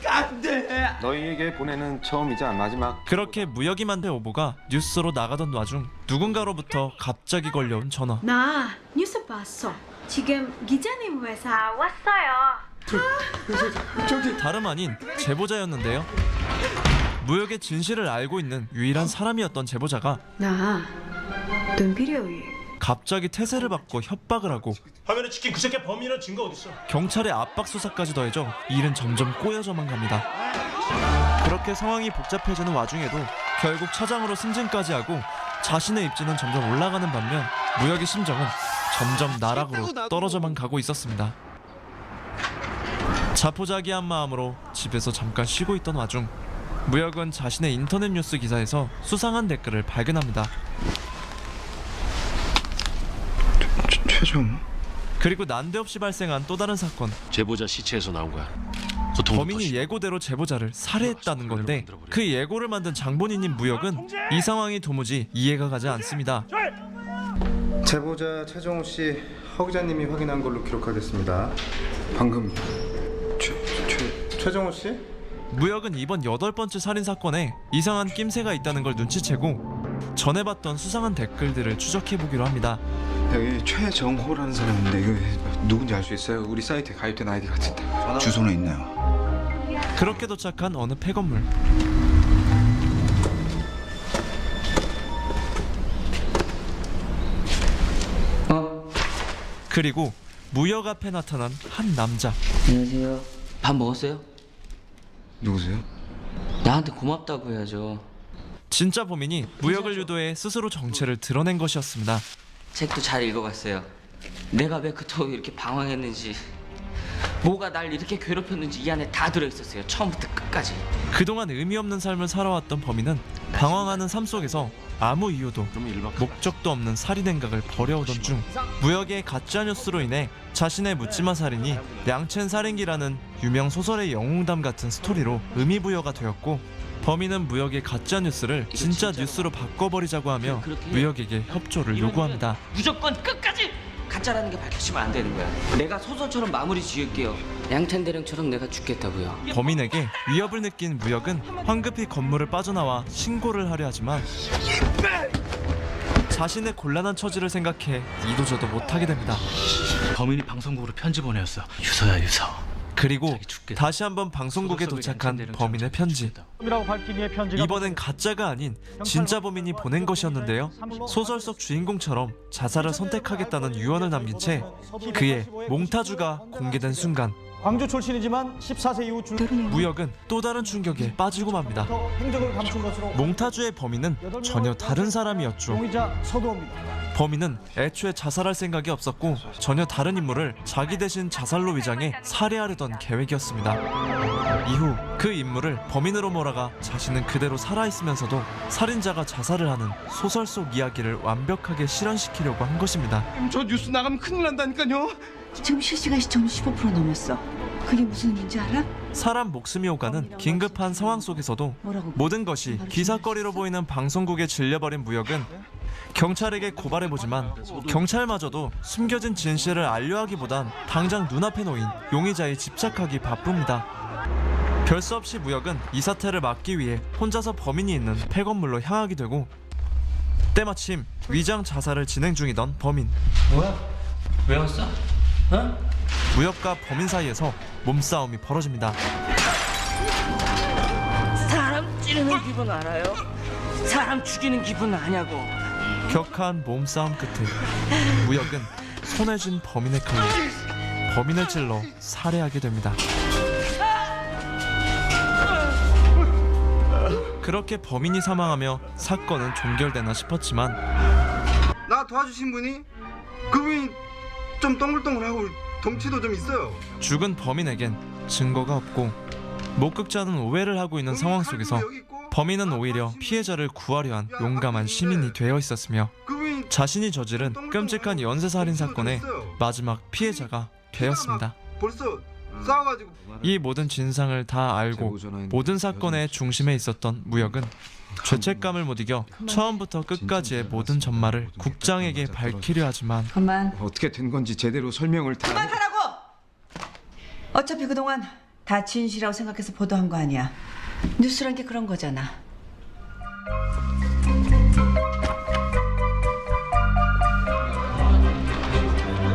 안돼. 너희에게 보내는 처음이자 마지막. 그렇게 무역이 만든 오보가 뉴스로 나가던 와중 누군가로부터 갑자기 걸려온 전화. 나 뉴스 봤어. 지금 기자님 회사 왔어요. 다름 아닌 제보자였는데요. 무역의 진실을 알고 있는 유일한 사람이었던 제보자가 나돈 필요해. 갑자기 태세를 받고 협박을 하고 화면에 찍힌 그 새끼 범인이라는 증거 어딨어? 경찰의 압박 수사까지 더해져 일은 점점 꼬여져만 갑니다. 그렇게 상황이 복잡해지는 와중에도 결국 차장으로 승진까지 하고 자신의 입지는 점점 올라가는 반면 무역의 심정은 점점 나락으로 떨어져만 가고 있었습니다. 자포자기한 마음으로 집에서 잠깐 쉬고 있던 와중 무역은 자신의 인터넷 뉴스 기사에서 수상한 댓글을 발견합니다. 최종. 그리고 난데없이 발생한 또 다른 사건. 제보자 시체에서 나온 거야. 범인이 예고대로 제보자를 살해했다는 건데 그 예고를 만든 장본인인 무역은 이 상황이 도무지 이해가 가지 않습니다. 제보자 최정호 씨 허 기자님이 확인한 걸로 기록하겠습니다. 방금 최정호 씨? 무역은 이번 8번째 살인 사건에 이상한 낌새가 있다는 걸 눈치채고 전에 봤던 수상한 댓글들을 추적해보기로 합니다. 여기 최정호라는 사람인데 이거 누군지 알 수 있어요? 우리 사이트에 가입된 아이디 같은데. 주소는 있나요? 그렇게 도착한 어느 폐건물. 그리고 무역 앞에 나타난 한 남자. 안녕하세요. 밥 먹었어요? 누구세요? 나한테 고맙다고 해야죠. 진짜 범인이 무역을 유도해 스스로 정체를 드러낸 것이었습니다. 책도 잘 읽어봤어요. 내가 왜 그토록 이렇게 방황했는지, 뭐가 날 이렇게 괴롭혔는지 이 안에 다 들어있었어요. 처음부터 끝까지. 그동안 의미 없는 삶을 살아왔던 범인은 방황하는 삶 속에서 아무 이유도 목적도 없는 살인 행각을 벌여오던 중 무역의 가짜뉴스로 인해 자신의 묻지마 살인이 량첸 살인기라는 유명 소설의 영웅담 같은 스토리로 의미부여가 되었고, 범인은 무역의 가짜뉴스를 진짜 뉴스로 바꿔버리자고 하며 무역에게 협조를 요구합니다. 무조건 끝까지 가짜라는 게 밝혀지면 안 되는 거야. 내가 소설처럼 마무리 지을게요. 양찬 대령처럼 내가 죽겠다고요. 범인에게 위협을 느낀 무역은 황급히 건물을 빠져나와 신고를 하려 하지만 자신의 곤란한 처지를 생각해 이도저도 못하게 됩니다. 범인이 방송국으로 편지 보내었어. 유서야 유서. 그리고 다시 한번 방송국에 도착한 범인의 편지. 이번엔 가짜가 아닌 진짜 범인이 보낸 것이었는데요. 소설 속 주인공처럼 자살을 선택하겠다는 유언을 남긴 채 그의 몽타주가 공개된 순간 광주 출신이지만 14세 이후 무역은 또 다른 충격에 빠지고 맙니다. 행적을 감춘 것으로 몽타주의 범인은 전혀 다른 사람이었죠. 용의자 서두호입니다. 범인은 애초에 자살할 생각이 없었고 전혀 다른 인물을 자기 대신 자살로 위장해 살해하려던 계획이었습니다. 이후 그 인물을 범인으로 몰아가 자신은 그대로 살아있으면서도 살인자가 자살을 하는 소설 속 이야기를 완벽하게 실현시키려고 한 것입니다. 저 뉴스 나가면 큰일 난다니까요. 지금 실시간 시청률 15% 넘었어. 그게 무슨 의미인지 알아? 사람 목숨이 오가는 긴급한 상황 속에서도 모든 것이 기사거리로 보이는 방송국에 질려버린 무역은 경찰에게 고발해보지만 경찰마저도 숨겨진 진실을 알려하기보단 당장 눈앞에 놓인 용의자에 집착하기 바쁩니다. 별 수 없이 무역은 이 사태를 막기 위해 혼자서 범인이 있는 폐건물로 향하게 되고, 때마침 위장 자살을 진행 중이던 범인. 뭐야? 왜 왔어? 어? 무역과 범인 사이에서 몸싸움이 벌어집니다. 사람 찌르는 기분 알아요? 사람 죽이는 기분 아냐고. 격한 몸싸움 끝에 무역은 손에 쥔 범인의 칼로 범인을 찔러 살해하게 됩니다. 그렇게 범인이 사망하며 사건은 종결되나 싶었지만 나 도와주신 분이 그분이 좀 동글동글하고 덩치도 좀 있어요. 죽은 범인에겐 증거가 없고 목격자는 오해를 하고 있는 상황 속에서 범인은 오히려 피해자를 구하려 한 용감한 시민이 되어 있었으며 자신이 저지른 끔찍한 연쇄살인 사건의 마지막 피해자가 되었습니다. 벌써 싸워가지고 이 모든 진상을 다 알고 모든 사건의 중심에 있었던 무역은 죄책감을 못 이겨 처음부터 끝까지의 모든 전말을 국장에게 밝히려 하지만 그만. 어떻게 된 건지 제대로 설명을 다. 그만하라고! 어차피 그동안 다 진실이라고 생각해서 보도한 거 아니야. 뉴스란 게 그런 거잖아.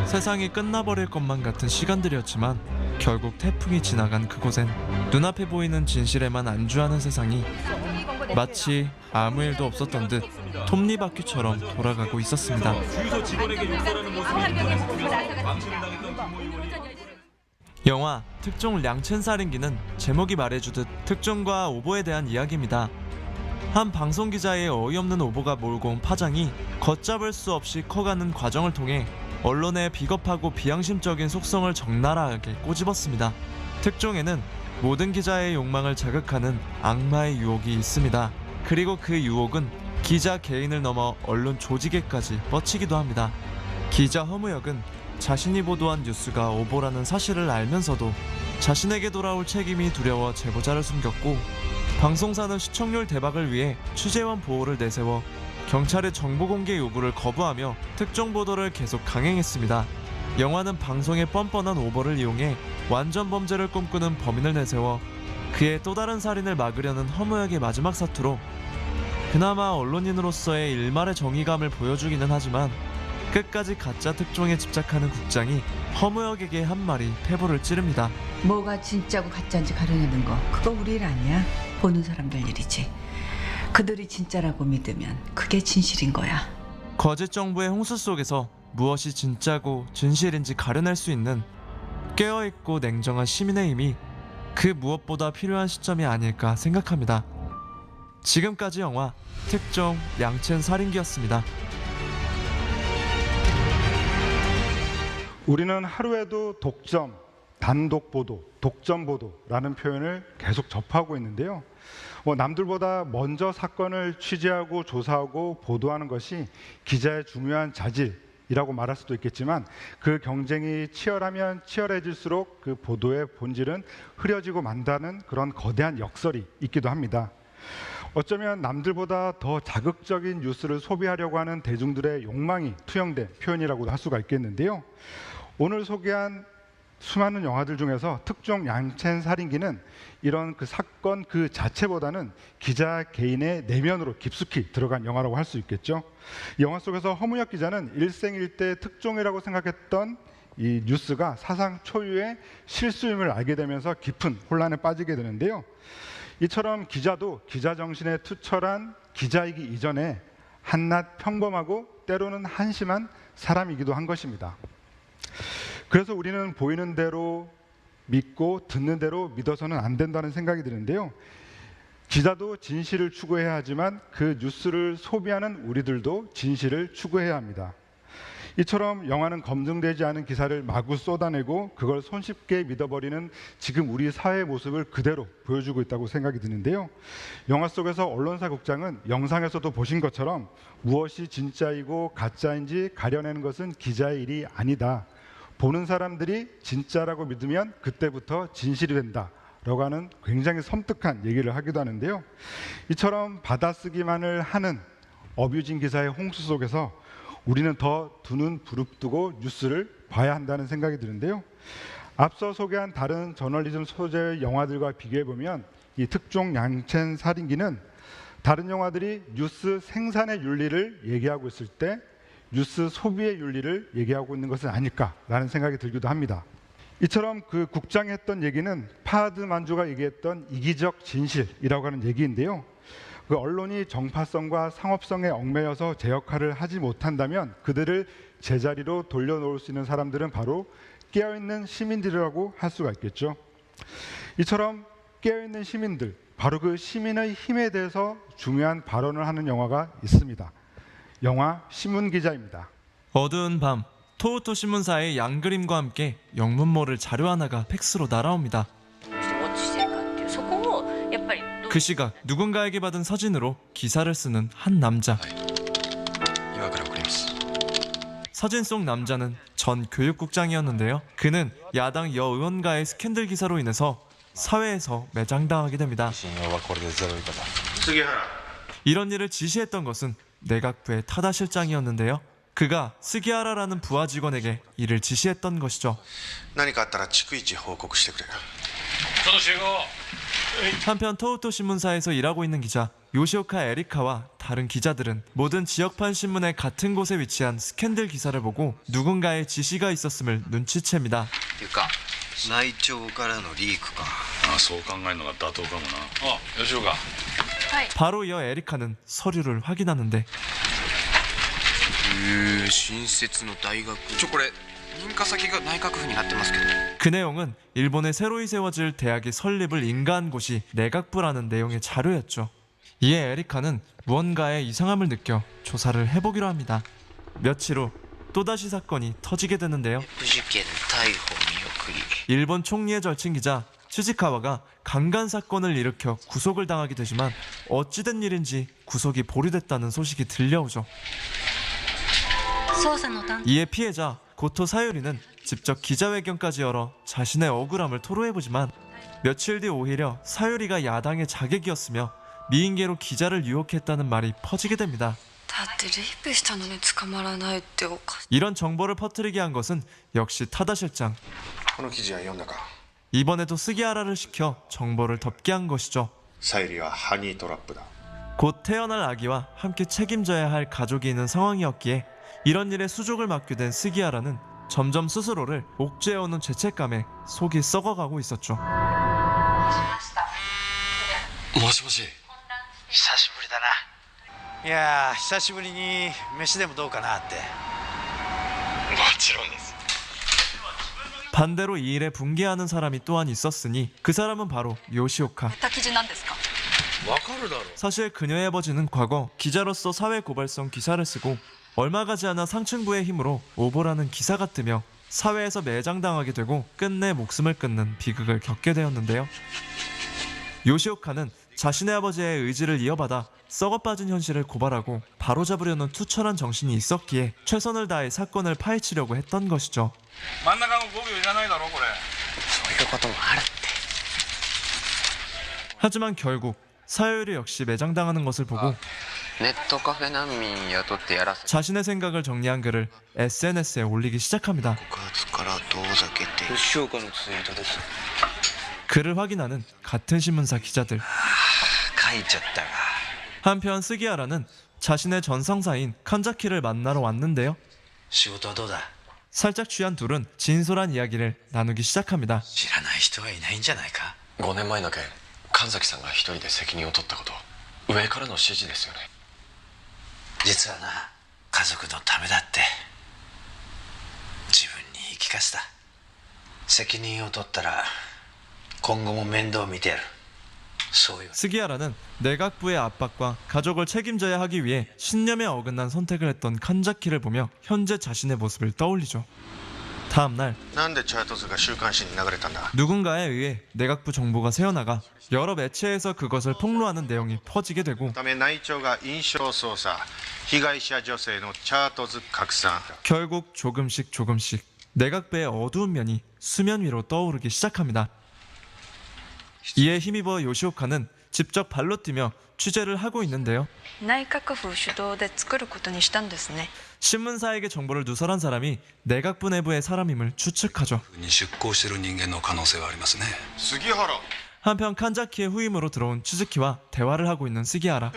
세상이 끝나버릴 것만 같은 시간들이었지만 결국 태풍이 지나간 그곳엔 눈앞에 보이는 진실에만 안주하는 세상이 마치 아무 일도 없었던 듯 톱니바퀴처럼 돌아가고 있었습니다. 영화 특종 량첸 살인기는 제목이 말해주듯 특종과 오보에 대한 이야기입니다. 한 방송기자의 어이없는 오보가 몰고 온 파장이 걷잡을 수 없이 커가는 과정을 통해 언론의 비겁하고 비양심적인 속성을 적나라하게 꼬집었습니다. 특종에는 모든 기자의 욕망을 자극하는 악마의 유혹이 있습니다. 그리고 그 유혹은 기자 개인을 넘어 언론 조직에까지 뻗치기도 합니다. 기자 허무역은 자신이 보도한 뉴스가 오보라는 사실을 알면서도 자신에게 돌아올 책임이 두려워 제보자를 숨겼고, 방송사는 시청률 대박을 위해 취재원 보호를 내세워 경찰의 정보 공개 요구를 거부하며 특종 보도를 계속 강행했습니다. 영화는 방송의 뻔뻔한 오보를 이용해 완전 범죄를 꿈꾸는 범인을 내세워 그의 또 다른 살인을 막으려는 허무역의 마지막 사투로 그나마 언론인으로서의 일말의 정의감을 보여주기는 하지만, 끝까지 가짜 특종에 집착하는 국장이 허무역에게 한 말이 폐부를 찌릅니다. 뭐가 진짜고 가짜인지 가려내는 거, 그거 우리 일 아니야. 보는 사람들 일이지. 그들이 진짜라고 믿으면 그게 진실인 거야. 거짓 정부의 홍수 속에서 무엇이 진짜고 진실인지 가려낼 수 있는 깨어있고 냉정한 시민의 힘이 그 무엇보다 필요한 시점이 아닐까 생각합니다. 지금까지 영화 특종 양첸 살인기였습니다. 우리는 하루에도 독점, 단독 보도, 독점 보도라는 표현을 계속 접하고 있는데요. 남들보다 먼저 사건을 취재하고 조사하고 보도하는 것이 기자의 중요한 자질이라고 말할 수도 있겠지만, 그 경쟁이 치열하면 치열해질수록 그 보도의 본질은 흐려지고 만다는 그런 거대한 역설이 있기도 합니다. 어쩌면 남들보다 더 자극적인 뉴스를 소비하려고 하는 대중들의 욕망이 투영된 표현이라고도 할 수가 있겠는데요. 오늘 소개한 수많은 영화들 중에서 특종 양첸 살인기는 이런 그 사건 그 자체보다는 기자 개인의 내면으로 깊숙이 들어간 영화라고 할 수 있겠죠. 이 영화 속에서 허무역 기자는 일생일대 특종이라고 생각했던 이 뉴스가 사상 초유의 실수임을 알게 되면서 깊은 혼란에 빠지게 되는데요. 이처럼 기자도 기자 정신에 투철한 기자이기 이전에 한낱 평범하고 때로는 한심한 사람이기도 한 것입니다. 그래서 우리는 보이는 대로 믿고 듣는 대로 믿어서는 안 된다는 생각이 드는데요. 기자도 진실을 추구해야 하지만 그 뉴스를 소비하는 우리들도 진실을 추구해야 합니다. 이처럼 영화는 검증되지 않은 기사를 마구 쏟아내고 그걸 손쉽게 믿어버리는 지금 우리 사회의 모습을 그대로 보여주고 있다고 생각이 드는데요. 영화 속에서 언론사 국장은 영상에서도 보신 것처럼 무엇이 진짜이고 가짜인지 가려내는 것은 기자의 일이 아니다. 보는 사람들이 진짜라고 믿으면 그때부터 진실이 된다 라고 하는 굉장히 섬뜩한 얘기를 하기도 하는데요. 이처럼 받아쓰기만을 하는 어뷰진 기사의 홍수 속에서 우리는 더 두 눈 부릅뜨고 뉴스를 봐야 한다는 생각이 드는데요. 앞서 소개한 다른 저널리즘 소재의 영화들과 비교해보면 이 특종 양첸 살인기는 다른 영화들이 뉴스 생산의 윤리를 얘기하고 있을 때 뉴스 소비의 윤리를 얘기하고 있는 것은 아닐까라는 생각이 들기도 합니다. 이처럼 그 국장이 했던 얘기는 파하드 만주가 얘기했던 이기적 진실이라고 하는 얘기인데요. 그 언론이 정파성과 상업성에 얽매여서 제 역할을 하지 못한다면 그들을 제자리로 돌려놓을 수 있는 사람들은 바로 깨어있는 시민들이라고 할 수가 있겠죠. 이처럼 깨어있는 시민들, 바로 그 시민의 힘에 대해서 중요한 발언을 하는 영화가 있습니다. 영화 신문기자입니다. 어두운 밤, 토요토 신문사의 양그림과 함께 영문 모를 자료 하나가 팩스로 날아옵니다. 그 시각 누군가에게 받은 서진으로 기사를 쓰는 한 남자. 서진 속 남자는 전 교육국장이었는데요. 그는 야당 여의원과의 스캔들 기사로 인해서 사회에서 매장당하게 됩니다. 이런 일을 지시했던 것은 내각부의 타다 실장이었는데요. 그가 스기하라라는 부하 직원에게 이를 지시했던 것이죠. 한편 토요토 신문사에서 일하고 있는 기자 요시오카 에리카와 다른 기자들은 모든 지역판 신문의 같은 곳에 위치한 스캔들 기사를 보고 누군가의 지시가 있었음을 눈치챕니다. 바로 이어 에리카는 서류를 확인하는데 그 내용은 일본에 새로이 세워질 대학의 설립을 인가한 곳이 내각부라는 내용의 자료였죠. 이에 에리카는 무언가의 이상함을 느껴 조사를 해보기로 합니다. 며칠 후 또다시 사건이 터지게 되는데요. 일본 총리의 절친 기자 츠지카와가 강간 사건을 일으켜 구속을 당하게 되지만 어찌된 일인지 구속이 보류됐다는 소식이 들려오죠. 이에 피해자 고토 사유리는 직접 기자회견까지 열어 자신의 억울함을 토로해보지만 며칠 뒤 오히려 사유리가 야당의 자객이었으며 미인계로 기자를 유혹했다는 말이 퍼지게 됩니다. 이런 정보를 퍼뜨리게 한 것은 역시 타다 실장. 이번에도 스기하라를 시켜 정보를 덮게 한 것이죠. 곧 태어날 아기와 함께 책임져야 할 가족이 있는 상황이었기에 이런 일에 수족을 맡게 된 스기하라는 점점 스스로를 옥죄어오는 죄책감에 속이 썩어가고 있었죠. もしもし久しぶりだな。いや久しぶりに飯でもどうかなって。もちろんです。 반대로 이 일에 분개하는 사람이 또한 있었으니 그 사람은 바로 요시오카. 사실 그녀의 아버지는 과거 기자로서 사회 고발성 기사를 쓰고 얼마 가지 않아 상층부의 힘으로 오보라는 기사가 뜨며 사회에서 매장당하게 되고 끝내 목숨을 끊는 비극을 겪게 되었는데요. 요시오카는 자신의 아버지의 의지를 이어받아 썩어빠진 현실을 고발하고 바로잡으려는 투철한 정신이 있었기에 최선을 다해 사건을 파헤치려고 했던 것이죠. 하지만 결국 사유리 역시 매장당하는 것을 보고 자신의 생각을 정리한 글을 SNS에 올리기 시작합니다. 글을 확인하는 같은 신문사 기자들. 한편 스기하라는 자신의 전 상사인 칸자키를 만나러 왔는데요. 살짝 취한 둘은 진솔한 이야기를 나누기 시작합니다. 5年前の件神崎さんが一人で責任を取ったこと上からの指示ですよね。実はな家族のためだって自分に言い聞かせた。責任を取ったら今後も面倒見てやる。 스기하라는 내각부의 압박과 가족을 책임져야 하기 위해 신념에 어긋난 선택을 했던 칸자키를 보며 현재 자신의 모습을 떠올리죠. 다음 날 누군가에 의해 내각부 정보가 새어나가 여러 매체에서 그것을 폭로하는 내용이 퍼지게 되고 결국 조금씩 내각부의 어두운 면이 수면 위로 떠오르기 시작합니다. 이에 힘입어 요시오카는 직접 발로 뛰며 취재를 하고 있는데요. 신문사에게 정보를 누설한 사람이 내각부 내부의 사람임을 추측하죠. 한편 칸자키의 후임으로 들어온 츠즈키와 대화를 하고 있는 스기하라.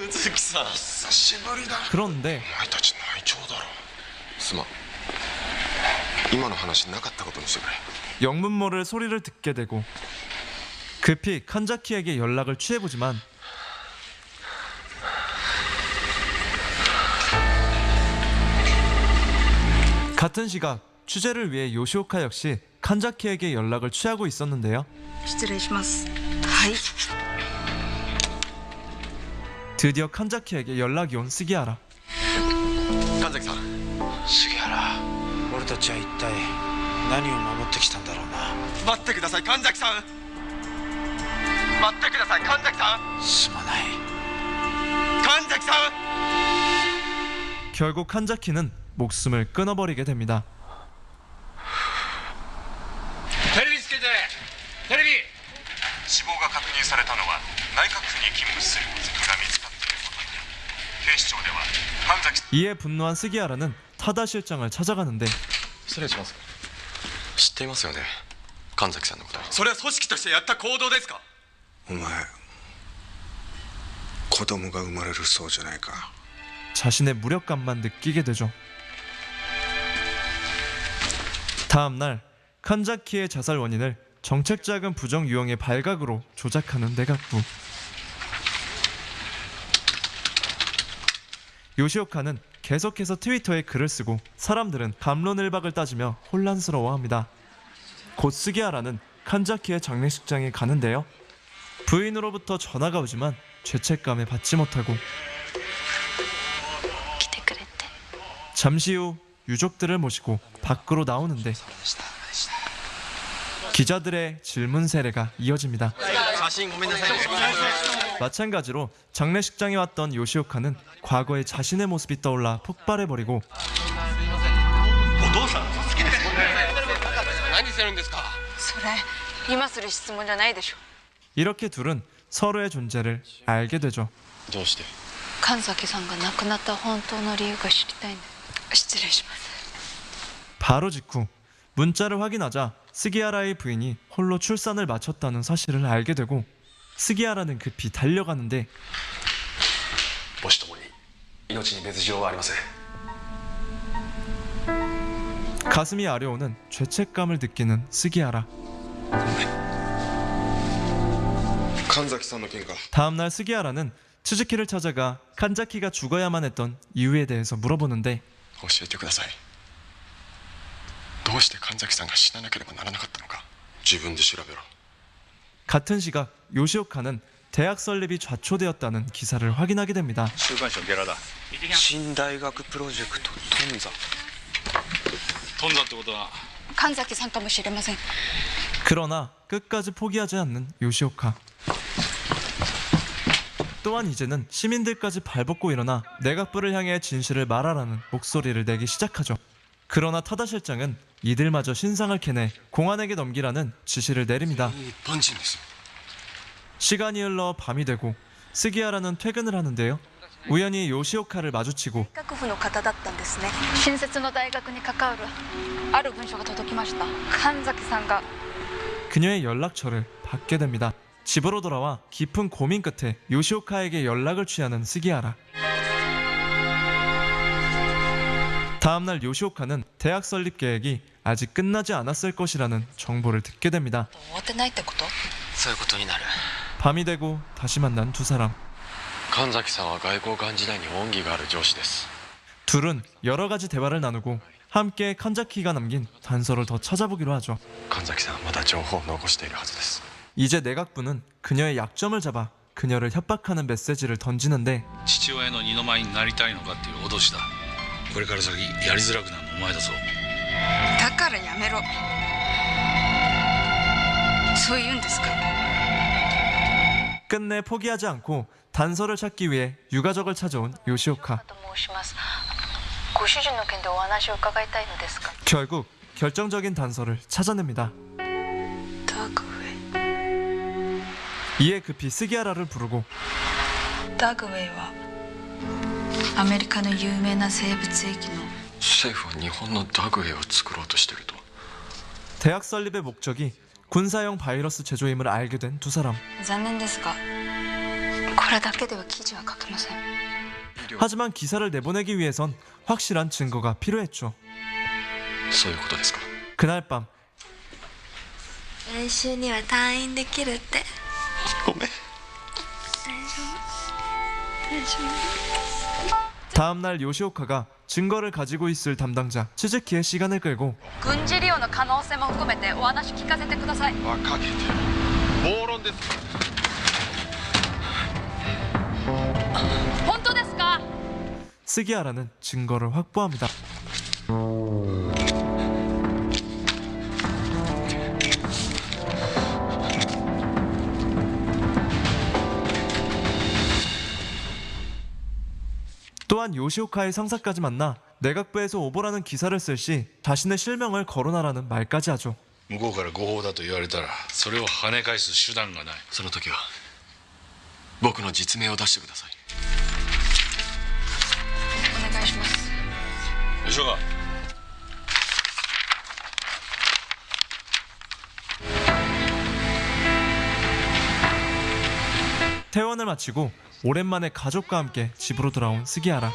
그런데 영문 모를 소리를 듣게 되고 급히 칸자키에게 연락을 취해보지만 같은 시각 취재를 위해 요시오카 역시 칸자키에게 연락을 취하고 있었는데요. 드디어 칸자키에게 연락이 온 스기하라. 칸자키-san. 스기하라. 俺たちは一体何を守ってきたんだろうな。待ってください、칸자키-san。 待ってください、칸자키-san。 すまない。칸자키-san。 결국 칸자키는 목숨을 끊어버리게 됩니다. 이에 분노한 스기하라는 타다 실장을 찾아가는데 知っていますよね神崎さんのこと。それは組織としてやった行動ですか。お前子供が生まれるそうじゃないか。 자신의 무력감만 느끼게 되죠. 다음 날 칸자키의 자살 원인을 정책자금 부정 유형의 발각으로 조작하는 내각부. 요시오카는 계속해서 트위터에 글을 쓰고 사람들은 갑론을박을 따지며 혼란스러워합니다. 곧 스기하라는 칸자키의 장례식장에 가는데요. 부인으로부터 전화가 오지만 죄책감에 받지 못하고 잠시 후 유족들을 모시고 밖으로 나오는데 기자들의 질문 세례가 이어집니다. 写真ごめんなさいね 마찬가지로 장례식장에 왔던 요시오카는 과거의 자신의 모습이 떠올라 폭발해버리고 お父さん好きです何してるんですかそれ今する質問じゃないでしょ 이렇게 둘은 서로의 존재를 알게 되죠. どうして 神崎さんが亡くなった本当の理由が知りたいんで失礼します 바로 직후 문자를 확인하자 스기하라의 부인이 홀로 출산을 마쳤다는 사실을 알게 되고 스기하라는 급히 달려가는데 母子ともに命に別状はありません 가슴이 아려오는 죄책감을 느끼는 스기하라. 神崎さんの件か 다음날 스기하라는 츠즈키를 찾아가 칸자키가 죽어야만 했던 이유에 대해서 물어보는데 教えてくださいどうして神崎さんが死ななければならなかったのか自分で調べろ 같은 시각 요시오카는 대학 설립이 좌초되었다는 기사를 확인하게 됩니다. 週刊誌のゲラだ新大学プロジェクト頓挫頓挫ってことは神崎さんかもしれません 그러나 끝까지 포기하지 않는 요시오카. 또한 이제는 시민들까지 발벗고 일어나 내각부를 향해 진실을 말하라는 목소리를 내기 시작하죠. 그러나 타다 실장은 이들마저 신상을 캐내 공안에게 넘기라는 지시를 내립니다. 日本人です 시간이 흘러 밤이 되고 스기하라는 퇴근을 하는데요. 우연히 요시오카를 마주치고 学部の方だったんですね新設の大学に関わるある文書が届きました神崎さんが 그녀의 연락처를 받게 됩니다. 집으로 돌아와 깊은 고민 끝에 요시오카에게 연락을 취하는 스기하라. 다음날 요시오카는 대학 설립 계획이 아직 끝나지 않았을 것이라는 정보를 듣게 됩니다. 終わってないってことそういうことになる 밤이 되고 다시 만난 두 사람. 神崎さんは外交官時代に恩義がある上司です 둘은 여러 가지 대화를 나누고 함께 칸자키가 남긴 단서를 더 찾아보기로 하죠. 神崎さんはまだ情報を残しているはずです 이제 내각부는 그녀의 약점을 잡아 그녀를 협박하는 메시지를 던지는데 父親の二の舞になりたいのかっていう脅しだこれから先やりづらくなるのお前だぞだからやめろそう言うんですか 끝내 포기하지 않고 단서를 찾기 위해 유가족을 찾아온 요시오카. 申しますご主人の件でお話を伺いたいのですが 결국 결정적인 단서를 찾아냅니다. ダグウェ 이에 급히 스기하라를 부르고 イダグウェイはアメリカの有名な生物兵器の政府は日本のダグウェイを作ろうとしていると 대학 설립의 목적이 군사용 바이러스 제조임을 알게 된 두 사람. 残念ですがこれだけでは記事は書けません 하지만 기사를 내보내기 위해선 확실한 증거가 필요했죠. そういうことですか 그날 밤 来週には退院できるってごめん 大丈夫 다음날 요시오카가 증거를 가지고 있을 담당자 츠즈키의 시간을 끌고 軍事利用の可能性も含めてお話聞かせてくださいかけて暴論です本当ですか 스기하라는 증거를 확보합니다. 또한 요시오카의 상사까지 만나 내각부에서 오보라는 기사를 쓸 시 자신의 실명을 거론하라는 말까지 하죠. 向こうから誤報だと言われたらそれを跳ね返す手段がないその時は僕の実名を出してくださいお願いします吉岡 퇴원을 마치고 오랜만에 가족과 함께 집으로 돌아온 스기하라.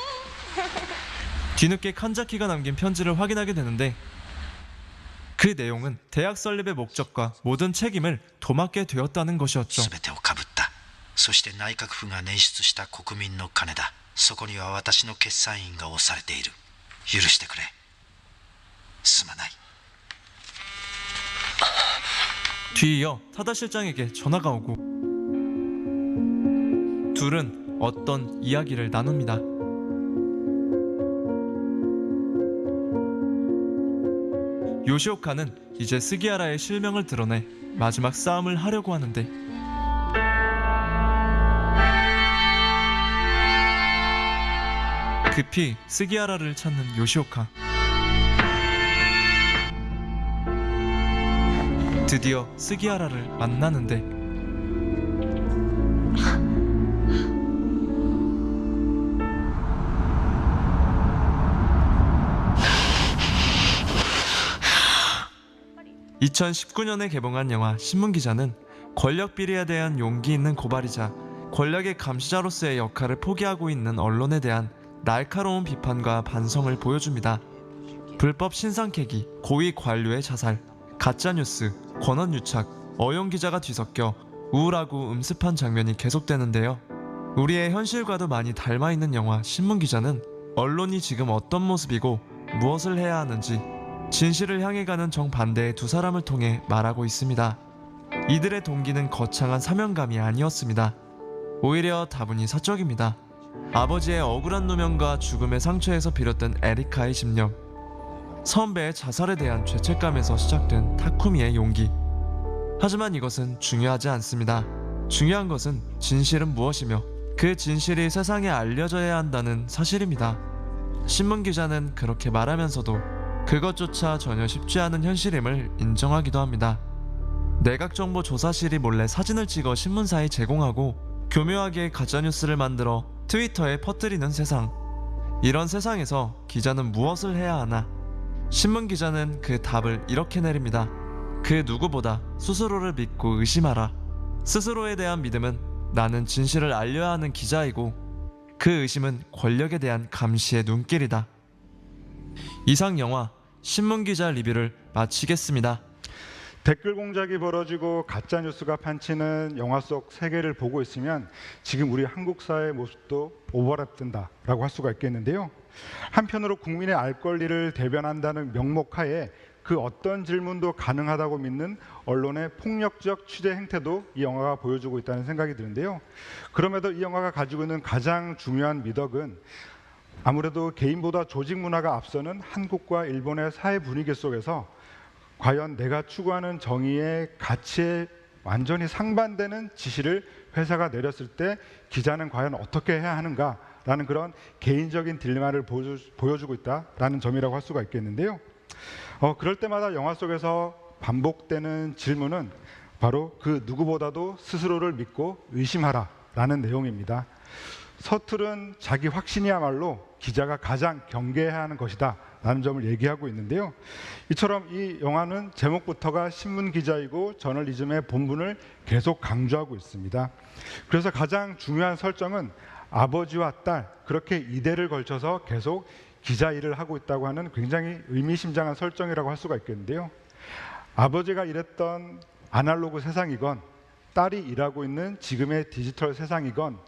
뒤늦게 칸자키가 남긴 편지를 확인하게 되는데 그 내용은 대학 설립의 목적과 모든 책임을 도맡게 되었다는 것이었죠. 全てをかぶった。そして内閣府が捻出した国民の金だ。そこには私の決算印が押されている。許してくれ。すまない。 뒤이어 타다 실장에게 전화가 오고 둘은 어떤 이야기를 나눕니다. 요시오카는 이제 스기하라의 실명을 드러내 마지막 싸움을 하려고 하는데 급히 스기하라를 찾는 요시오카. 드디어 스기하라를 만나는데 (2019년에) 개봉한 영화 신문기자는 권력 비리에 대한 용기 있는 고발이자 권력의 감시자로서의 역할을 포기하고 있는 언론에 대한 날카로운 비판과 반성을 보여줍니다. 불법 신상 캐기, 고위 관료의 자살, 가짜뉴스, 권한 유착, 어용 기자가 뒤섞여 우울하고 음습한 장면이 계속되는데요. 우리의 현실과도 많이 닮아있는 영화 신문기자는 언론이 지금 어떤 모습이고 무엇을 해야 하는지 진실을 향해 가는 정반대의 두 사람을 통해 말하고 있습니다. 이들의 동기는 거창한 사명감이 아니었습니다. 오히려 다분히 사적입니다. 아버지의 억울한 누명과 죽음의 상처에서 비롯된 에리카의 집념, 선배의 자살에 대한 죄책감에서 시작된 타쿠미의 용기. 하지만 이것은 중요하지 않습니다. 중요한 것은 진실은 무엇이며 그 진실이 세상에 알려져야 한다는 사실입니다. 신문기자는 그렇게 말하면서도 그것조차 전혀 쉽지 않은 현실임을 인정하기도 합니다. 내각정보조사실이 몰래 사진을 찍어 신문사에 제공하고 교묘하게 가짜뉴스를 만들어 트위터에 퍼뜨리는 세상. 이런 세상에서 기자는 무엇을 해야 하나? 신문기자는 그 답을 이렇게 내립니다. 그 누구보다 스스로를 믿고 의심하라. 스스로에 대한 믿음은 나는 진실을 알려야 하는 기자이고 그 의심은 권력에 대한 감시의 눈길이다. 이상 영화 신문기자 리뷰를 마치겠습니다. 댓글 공작이 벌어지고 가짜뉴스가 판치는 영화 속 세계를 보고 있으면 지금 우리 한국 사회의 모습도 오버랩된다라고 할 수가 있겠는데요. 한편으로 국민의 알 권리를 대변한다는 명목하에 그 어떤 질문도 가능하다고 믿는 언론의 폭력적 취재 행태도 이 영화가 보여주고 있다는 생각이 드는데요. 그럼에도 이 영화가 가지고 있는 가장 중요한 미덕은 아무래도 개인보다 조직 문화가 앞서는 한국과 일본의 사회 분위기 속에서 과연 내가 추구하는 정의의 가치에 완전히 상반되는 지시를 회사가 내렸을 때 기자는 과연 어떻게 해야 하는가라는 그런 개인적인 딜레마를 보여주고 있다라는 점이라고 할 수가 있겠는데요. 그럴 때마다 영화 속에서 반복되는 질문은 바로 그 누구보다도 스스로를 믿고 의심하라라는 내용입니다. 서툴은 자기 확신이야말로 기자가 가장 경계해야 하는 것이다 라는 점을 얘기하고 있는데요. 이처럼 이 영화는 제목부터가 신문기자이고 저널리즘의 본분을 계속 강조하고 있습니다. 그래서 가장 중요한 설정은 아버지와 딸, 그렇게 이대를 걸쳐서 계속 기자 일을 하고 있다고 하는 굉장히 의미심장한 설정이라고 할 수가 있겠는데요. 아버지가 일했던 아날로그 세상이건 딸이 일하고 있는 지금의 디지털 세상이건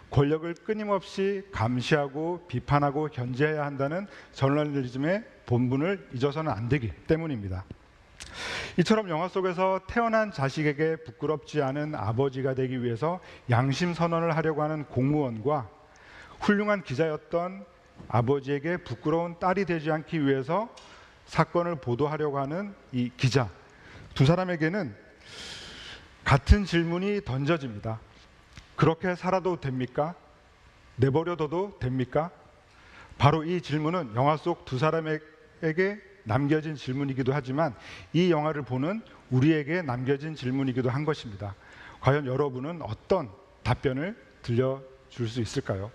권력을 끊임없이 감시하고 비판하고 견제해야 한다는 저널리즘의 본분을 잊어서는 안 되기 때문입니다. 이처럼 영화 속에서 태어난 자식에게 부끄럽지 않은 아버지가 되기 위해서 양심 선언을 하려고 하는 공무원과 훌륭한 기자였던 아버지에게 부끄러운 딸이 되지 않기 위해서 사건을 보도하려고 하는 이 기자, 두 사람에게는 같은 질문이 던져집니다. 그렇게 살아도 됩니까? 내버려둬도 됩니까? 바로 이 질문은 영화 속 두 사람에게 남겨진 질문이기도 하지만 이 영화를 보는 우리에게 남겨진 질문이기도 한 것입니다. 과연 여러분은 어떤 답변을 들려줄 수 있을까요?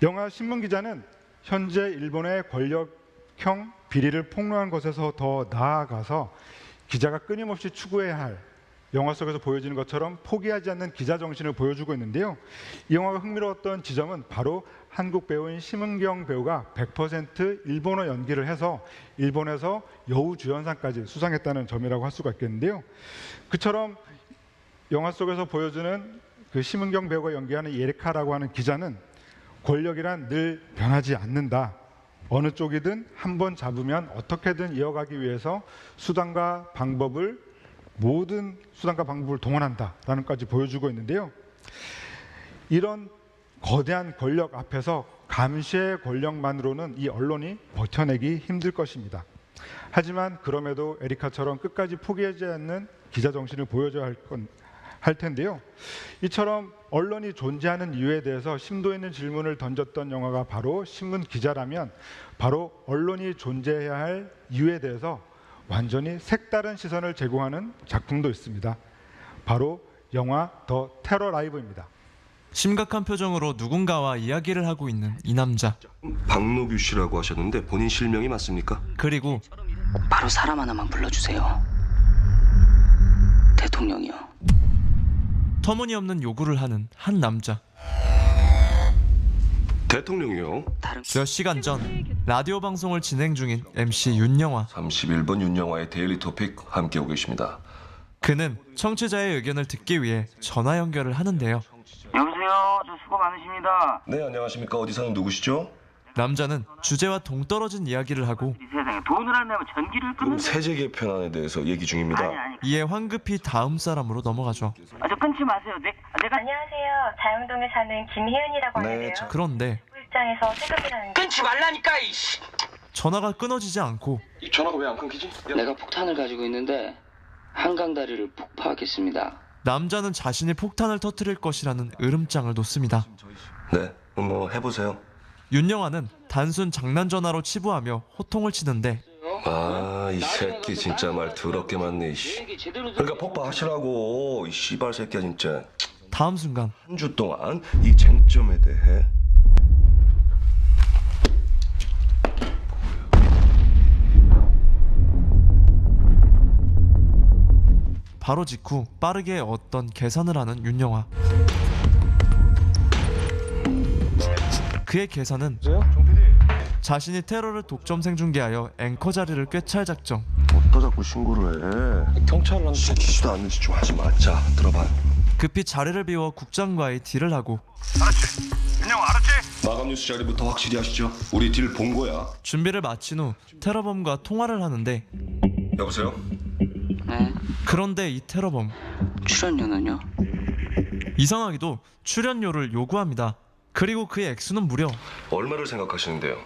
영화 신문기자는 현재 일본의 권력형 비리를 폭로한 것에서 더 나아가서 기자가 끊임없이 추구해야 할 영화 속에서 보여지는 것처럼 포기하지 않는 기자 정신을 보여주고 있는데요. 이 영화가 흥미로웠던 지점은 바로 한국 배우인 심은경 배우가 100% 일본어 연기를 해서 일본에서 여우주연상까지 수상했다는 점이라고 할 수가 있겠는데요. 그처럼 영화 속에서 보여주는 그 심은경 배우가 연기하는 예리카라고 하는 기자는 권력이란 늘 변하지 않는다. 어느 쪽이든 한번 잡으면 어떻게든 이어가기 위해서 모든 수단과 방법을 동원한다라는 것까지 보여주고 있는데요. 이런 거대한 권력 앞에서 감시의 권력만으로는 이 언론이 버텨내기 힘들 것입니다. 하지만 그럼에도 에리카처럼 끝까지 포기하지 않는 기자 정신을 보여줘야 할 텐데요. 이처럼 언론이 존재하는 이유에 대해서 심도 있는 질문을 던졌던 영화가 바로 신문 기자라면, 바로 언론이 존재해야 할 이유에 대해서 완전히 색다른 시선을 제공하는 작품도 있습니다. 바로 영화 더 테러 라이브입니다. 심각한 표정으로 누군가와 이야기를 하고 있는 이 남자. 박노규 씨라고 하셨는데 본인 실명이 맞습니까? 그리고 바로 사람 하나만 불러주세요. 대통령이요. 터무니없는 요구를 하는 한 남자. 대통령이요? 몇 시간 전 라디오 방송을 진행 중인 MC 윤영화. 31번 윤영화의 데일리 토픽 함께 오고 계십니다. 그는 청취자의 의견을 듣기 위해 전화 연결을 하는데요. 여보세요. 저 수고 많으십니다. 네, 안녕하십니까. 어디 사는 누구시죠? 남자는 주제와 동떨어진 이야기를 하고 이 세상에 돈을 안 내면 전기를 끊는. 세제 개편안에 대해서 얘기 중입니다. 이에 황급히 다음 사람으로 넘어가죠. 저 끊지 마세요. 내가 안녕하세요. 자영동에 사는 김혜은이라고 하는데요. 그런데 입장에서 세금이라는 끊지 말라니까 이씨. 전화가 끊어지지 않고 이 전화가 왜 안 끊기지? 내가 폭탄을 가지고 있는데 한강다리를 폭파하겠습니다. 남자는 자신이 폭탄을 터뜨릴 것이라는 으름장을 놓습니다. 네, 뭐 해보세요. 윤영화는 단순 장난 전화로 치부하며 호통을 치는데 아, 이 새끼 진짜 말 더럽게 많네. 이씨. 그러니까 폭파하시라고 이 씨발 새끼야 진짜. 다음 순간 한 주 동안 이 쟁점에 대해 바로 직후 빠르게 어떤 계산을 하는 윤영화. 그의 계산은 자신이 테러를 독점 생중계하여 앵커 자리를 꿰찰 작정. 어디다 자꾸 신고를 해? 경찰한테 시키지도 않는지 좀 하지 마. 자, 들어봐. 급히 자리를 비워 국장과의 딜을 하고. 알았지? 윤영아 알았지? 마감 뉴스 자리부터 확실히 하시죠. 우리 딜 본 거야. 준비를 마친 후 테러범과 통화를 하는데. 여보세요? 네. 그런데 이 테러범 출연료는요? 이상하게도 출연료를 요구합니다. 그리고 그의 액수는 무려 얼마를 생각하시는데요?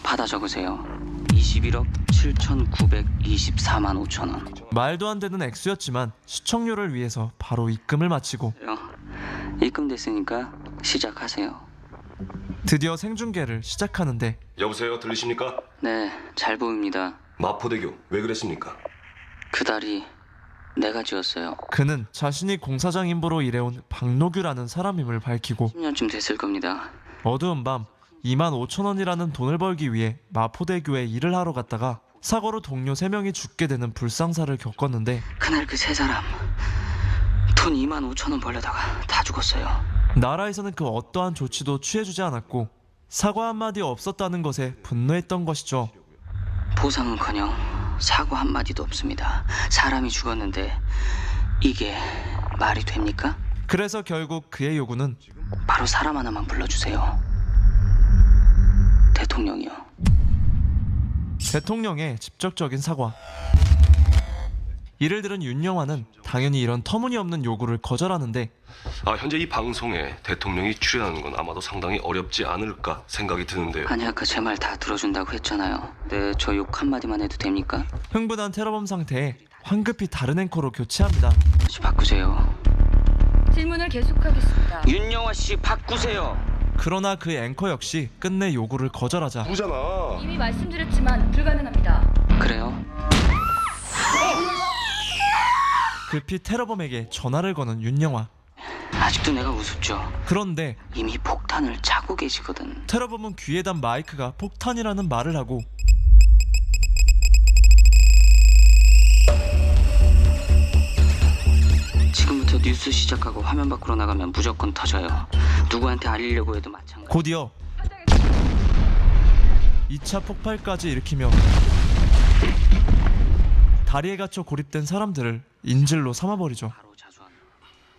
받아 적으세요. 21억 7,924만 5천 원. 말도 안 되는 액수였지만 시청률을 위해서 바로 입금을 마치고 입금됐으니까 시작하세요. 드디어 생중계를 시작하는데. 여보세요? 들리십니까? 네, 잘 보입니다. 마포대교 왜 그랬습니까? 그 다리 내가 지었어요. 그는 자신이 공사장 인부로 일해온 박노규라는 사람임을 밝히고 10년쯤 됐을 겁니다. 어두운 밤 25,000원이라는 돈을 벌기 위해 마포대교에 일을 하러 갔다가 사고로 동료 3명이 죽게 되는 불상사를 겪었는데 그날 그 3사람 돈 25,000원 벌려다가 다 죽었어요. 나라에서는 그 어떠한 조치도 취해주지 않았고 사과 한마디 없었다는 것에 분노했던 것이죠. 보상은커녕 사과 한마디도 없습니다. 사람이 죽었는데 이게 말이 됩니까? 그래서 결국 그의 요구는 바로 사람 하나만 불러주세요. 대통령이요. 대통령의 직접적인 사과. 이를 들은 윤영화는 당연히 이런 터무니없는 요구를 거절하는데 현재 이 방송에 대통령이 출연하는 건 아마도 상당히 어렵지 않을까 생각이 드는데요. 아니 아까 제 말 다 들어준다고 했잖아요. 네, 저 욕 한마디만 해도 됩니까? 흥분한 테러범 상태에 황급히 다른 앵커로 교체합니다. 씨 바꾸세요. 질문을 계속하겠습니다. 윤영화 씨 바꾸세요. 그러나 그 앵커 역시 끝내 요구를 거절하자. 누구잖아. 이미 말씀드렸지만 불가능합니다. 그래요? 급히 테러범에게 전화를 거는 윤영화. 아직도 내가 우습죠. 그런데 이미 폭탄을 차고 계시거든. 테러범은 귀에 단 마이크가 폭탄이라는 말을 하고 지금부터 뉴스 시작하고 화면 밖으로 나가면 무조건 터져요. 누구한테 알리려고 해도 마찬가지. 곧이어 2차 폭발까지 일으키며 다리에 갇혀 고립된 사람들을 인질로 삼아버리죠.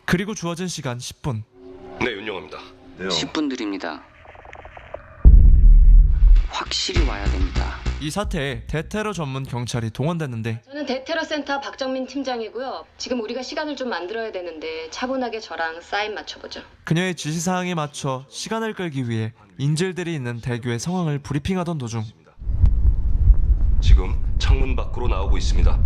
그리고 주어진 시간 10분. 네, 윤영화입니다. 10분 드립니다. 확실히 와야 됩니다. 이 사태에 대테러 전문 경찰이 동원됐는데 저는 대테러센터 박정민 팀장이고요. 지금 우리가 시간을 좀 만들어야 되는데 차분하게 저랑 사인 맞춰보죠. 그녀의 지시사항에 맞춰 시간을 끌기 위해 인질들이 있는 대교의 상황을 브리핑하던 도중 지금 창문 밖으로 나오고 있습니다.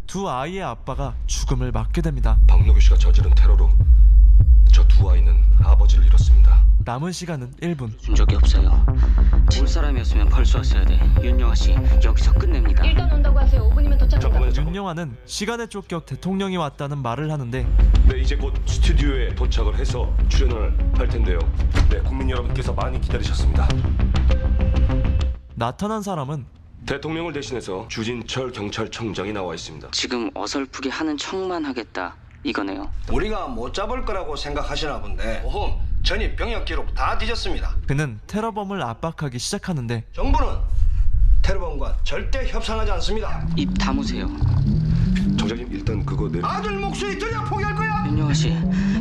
두 아이의 아빠가 죽음을 맞게 됩니다. 박노규 씨가 저지른 테러로 저 두 아이는 아버지를 잃었습니다. 남은 시간은 1분. 준 적이 없어요. 진 사람이었으면 벌써 왔어야 돼. 윤영아 씨, 여기서 끝냅니다. 일단 온다고 하세요. 5분이면 도착합니다. 윤영아는 시간에 쫓겨 대통령이 왔다는 말을 하는데 네, 이제 곧 스튜디오에 도착을 해서 출연을 할 텐데요. 네, 국민 여러분께서 많이 기다리셨습니다. 나타난 사람은 대통령을 대신해서 주진철 경찰청장이 나와 있습니다. 지금 어설프게 하는 척만 하겠다 이거네요. 우리가 못 잡을 거라고 생각하시나 본데 오홈 전입 병역 기록 다 뒤졌습니다. 그는 테러범을 압박하기 시작하는데 정부는 테러범과 절대 협상하지 않습니다. 입 다무세요. 청장님 일단 그거 내려. 아들 목소리 들려 포기할 거야? 윤영아 씨,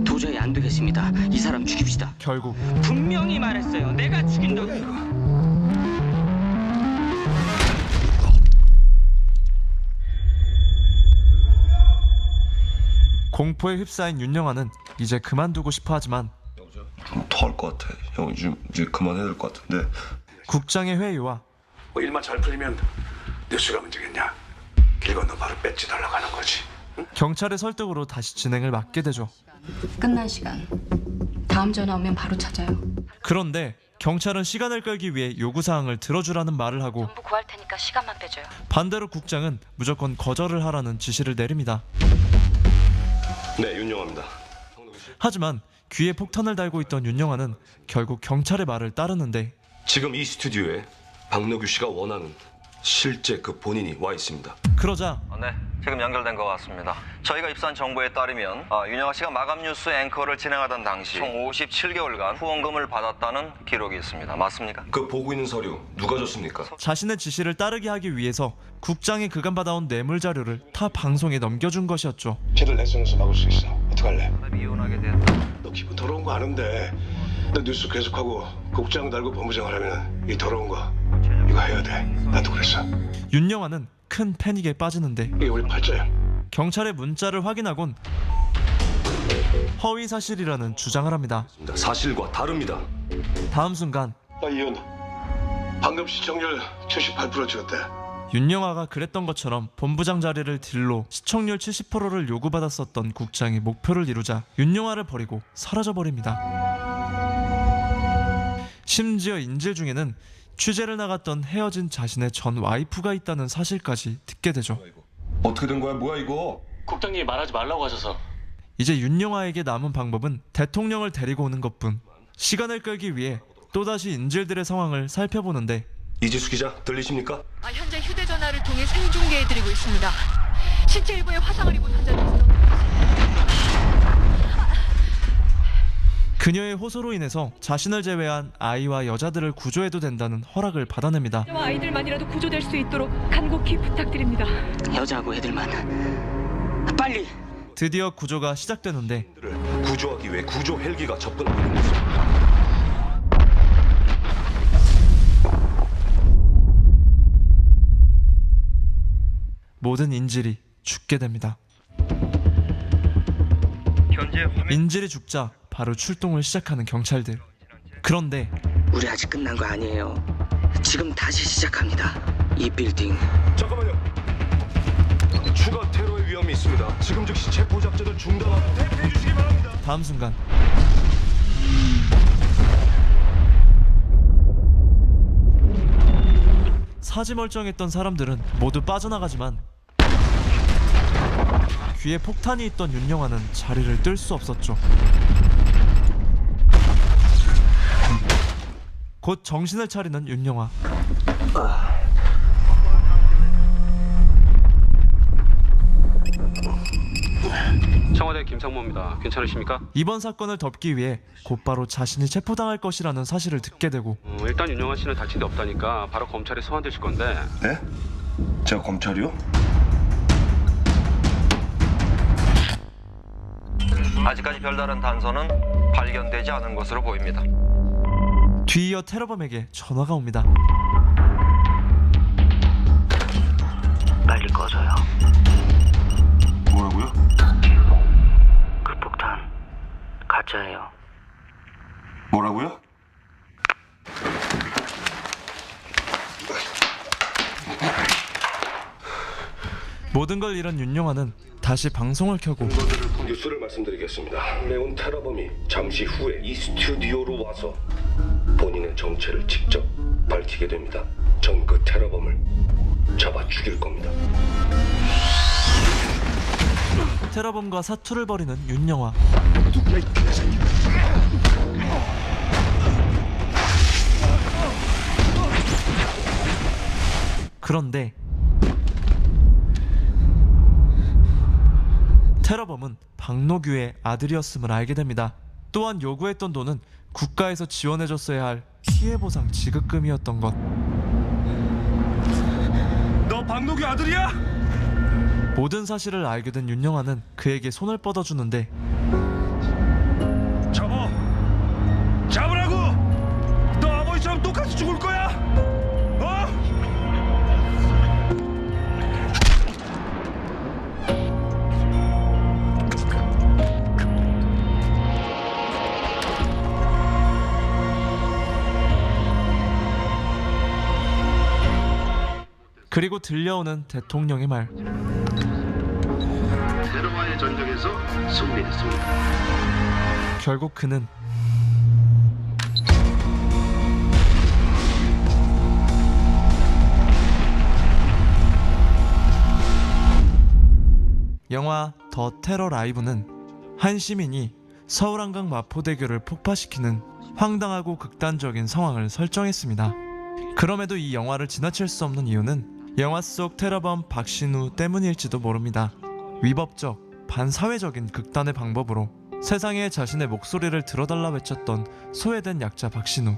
도저히 안 되겠습니다. 이 사람 죽입시다. 결국 분명히 말했어요. 내가 죽인다고. 공포에 휩싸인 윤영아는 이제 그만두고 싶어 하지만 더 할 것 같아. 형 이제 그만해야 될 것 같은데. 국장의 회의와 일만 잘 풀리면 뉴스가 문제겠냐? 길 건너 바로 배지 달러 가는 거지. 경찰의 설득으로 다시 진행을 맡게 되죠. 끝난 시간. 다음 전화 오면 바로 찾아요. 그런데 경찰은 시간을 끌기 위해 요구사항을 들어주라는 말을 하고 정보 구할 테니까 시간만 빼줘요. 반대로 국장은 무조건 거절을 하라는 지시를 내립니다. 네, 윤영아입니다. 하지만 귀에 폭탄을 달고 있던 윤영아는 결국 경찰의 말을 따르는데 지금 이 스튜디오에 박노규 씨가 원하는 실제 그 본인이 와 있습니다. 그러자 네, 지금 연결된 것 같습니다. 저희가 입수한 정보에 따르면 윤영아 씨가 마감 뉴스 앵커를 진행하던 당시 총 57개월간 후원금을 받았다는 기록이 있습니다. 맞습니까? 그 보고 있는 서류 누가 줬습니까? 자신의 지시를 따르게 하기 위해서 국장이 그간 받아온 뇌물 자료를 타 방송에 넘겨준 것이었죠. 쟤들 내 손에서 막을 수 있어. 어떡할래? 미혼하게 됐다. 너 기분 더러운 거 아는데 너 뉴스 계속하고 국장 달고 본부장 하려면 이 더러운 거 이거 해야 돼. 나도 그랬어. 윤영아는 큰 패닉에 빠지는데 이게 우리 팔자야. 경찰의 문자를 확인하곤 허위 사실이라는 주장을 합니다. 사실과 다릅니다. 다음 순간 이현 방금 시청률 78% 찍었대. 윤영아가 그랬던 것처럼 본부장 자리를 딜로 시청률 70%를 요구받았었던 국장이 목표를 이루자 윤영아를 버리고 사라져버립니다. 심지어 인질 중에는 취재를 나갔던 헤어진 자신의 전 와이프가 있다는 사실까지 듣게 되죠. 어떻게 된 거야? 뭐야 이거? 국장님이 말하지 말라고 하셔서. 이제 윤영아에게 남은 방법은 대통령을 데리고 오는 것뿐. 시간을 끌기 위해 또다시 인질들의 상황을 살펴보는데 이지수 기자 들리십니까? 현재 휴대전화를 통해 생중계해드리고 있습니다. 신체 일부에 화상을 입은 환자를 있어. 그녀의 호소로 인해서 자신을 제외한 아이와 여자들을 구조해도 된다는 허락을 받아냅니다. 아이들만이라도 구조될 수 있도록 간곡히 부탁드립니다. 여자하고 애들만 빨리. 드디어 구조가 시작되는데 구조하기 위해 구조 헬기가 접근하고 있는 모습. 모든 인질이 죽게 됩니다. 인질이 죽자 바로 출동을 시작하는 경찰들. 그런데 우리 아직 끝난 거 아니에요. 지금 다시 시작합니다. 이 빌딩. 잠깐만요. 추가 테러의 위험이 있습니다. 지금 즉시 체포 작전을 중단하고 대피해 주시기 바랍니다. 다음 순간 사지멀쩡했던 사람들은 모두 빠져나가지만 귀에 폭탄이 있던 윤영아는 자리를 뜰 수 없었죠. 곧 정신을 차리는 윤영아. 청와대 김상모입니다. 괜찮으십니까? 이번 사건을 덮기 위해 곧바로 자신이 체포당할 것이라는 사실을 듣게 되고 일단 윤영아 씨는 다친 데 없다니까 바로 검찰에 소환되실 건데. 네? 제가 검찰이요? 아직까지 별다른 단서는 발견되지 않은 것으로 보입니다. 뒤이어 테러범에게 전화가 옵니다. 빨리 꺼져요. 뭐라고요? 그 폭탄 가짜예요. 뭐라고요? 모든 걸 잃은 윤영아는 다시 방송을 켜고 뉴스를 말씀드리겠습니다. 매운 테러범이 잠시 후에 이 스튜디오로 와서 본인의 정체를 직접 밝히게 됩니다. 전 그 테러범을 잡아 죽일 겁니다. 테러범과 사투를 벌이는 윤영아. 그런데 테러범은 박노규의 아들이었음을 알게 됩니다. 또한 요구했던 돈은 국가에서 지원해줬어야 할 피해보상 지급금이었던 것. 너 박노규 아들이야? 모든 사실을 알게 된 윤영아는 그에게 손을 뻗어주는데 잡으라고! 너 아버지처럼 똑같이 죽을 거야! 어? 그리고 들려오는 대통령의 말. 테러와의 전쟁에서 승리했습니다. 결국 그는 영화 더 테러 라이브는 한 시민이 서울 한강 마포대교를 폭파시키는 황당하고 극단적인 상황을 설정했습니다. 그럼에도 이 영화를 지나칠 수 없는 이유는 영화 속 테러범 박신우 때문일지도 모릅니다. 위법적, 반사회적인 극단의 방법으로 세상에 자신의 목소리를 들어달라 외쳤던 소외된 약자 박신우.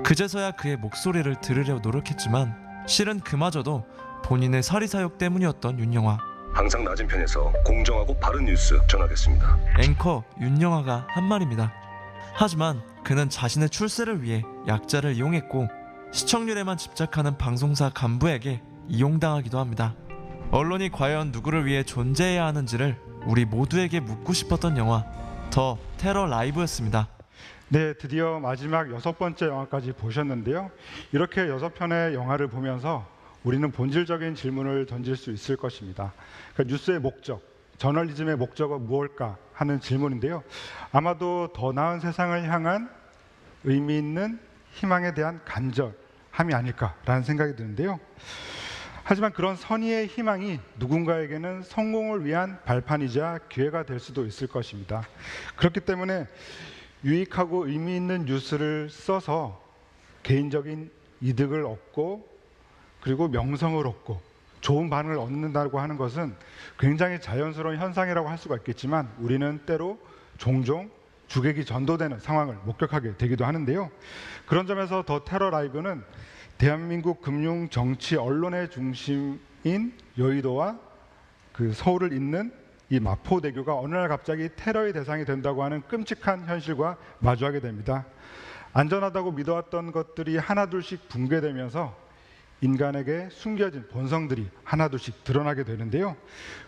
그제서야 그의 목소리를 들으려 노력했지만 실은 그마저도 본인의 사리사욕 때문이었던 윤영아. 항상 낮은 편에서 공정하고 바른 뉴스 전하겠습니다. 앵커 윤영아가 한 말입니다. 하지만 그는 자신의 출세를 위해 약자를 이용했고 시청률에만 집착하는 방송사 간부에게 이용당하기도 합니다. 언론이 과연 누구를 위해 존재해야 하는지를 우리 모두에게 묻고 싶었던 영화 더 테러 라이브였습니다. 네, 드디어 마지막 6번째 영화까지 보셨는데요. 이렇게 6편의 영화를 보면서 우리는 본질적인 질문을 던질 수 있을 것입니다. 그러니까 뉴스의 목적, 저널리즘의 목적은 무엇일까 하는 질문인데요. 아마도 더 나은 세상을 향한 의미 있는 희망에 대한 간절함이 아닐까라는 생각이 드는데요. 하지만 그런 선의의 희망이 누군가에게는 성공을 위한 발판이자 기회가 될 수도 있을 것입니다. 그렇기 때문에 유익하고 의미 있는 뉴스를 써서 개인적인 이득을 얻고 그리고 명성을 얻고 좋은 반응을 얻는다고 하는 것은 굉장히 자연스러운 현상이라고 할 수가 있겠지만 우리는 때로 종종 주객이 전도되는 상황을 목격하게 되기도 하는데요. 그런 점에서 더 테러 라이브는 대한민국 금융, 정치, 언론의 중심인 여의도와 그 서울을 잇는 이 마포대교가 어느 날 갑자기 테러의 대상이 된다고 하는 끔찍한 현실과 마주하게 됩니다. 안전하다고 믿어왔던 것들이 하나둘씩 붕괴되면서 인간에게 숨겨진 본성들이 하나둘씩 드러나게 되는데요.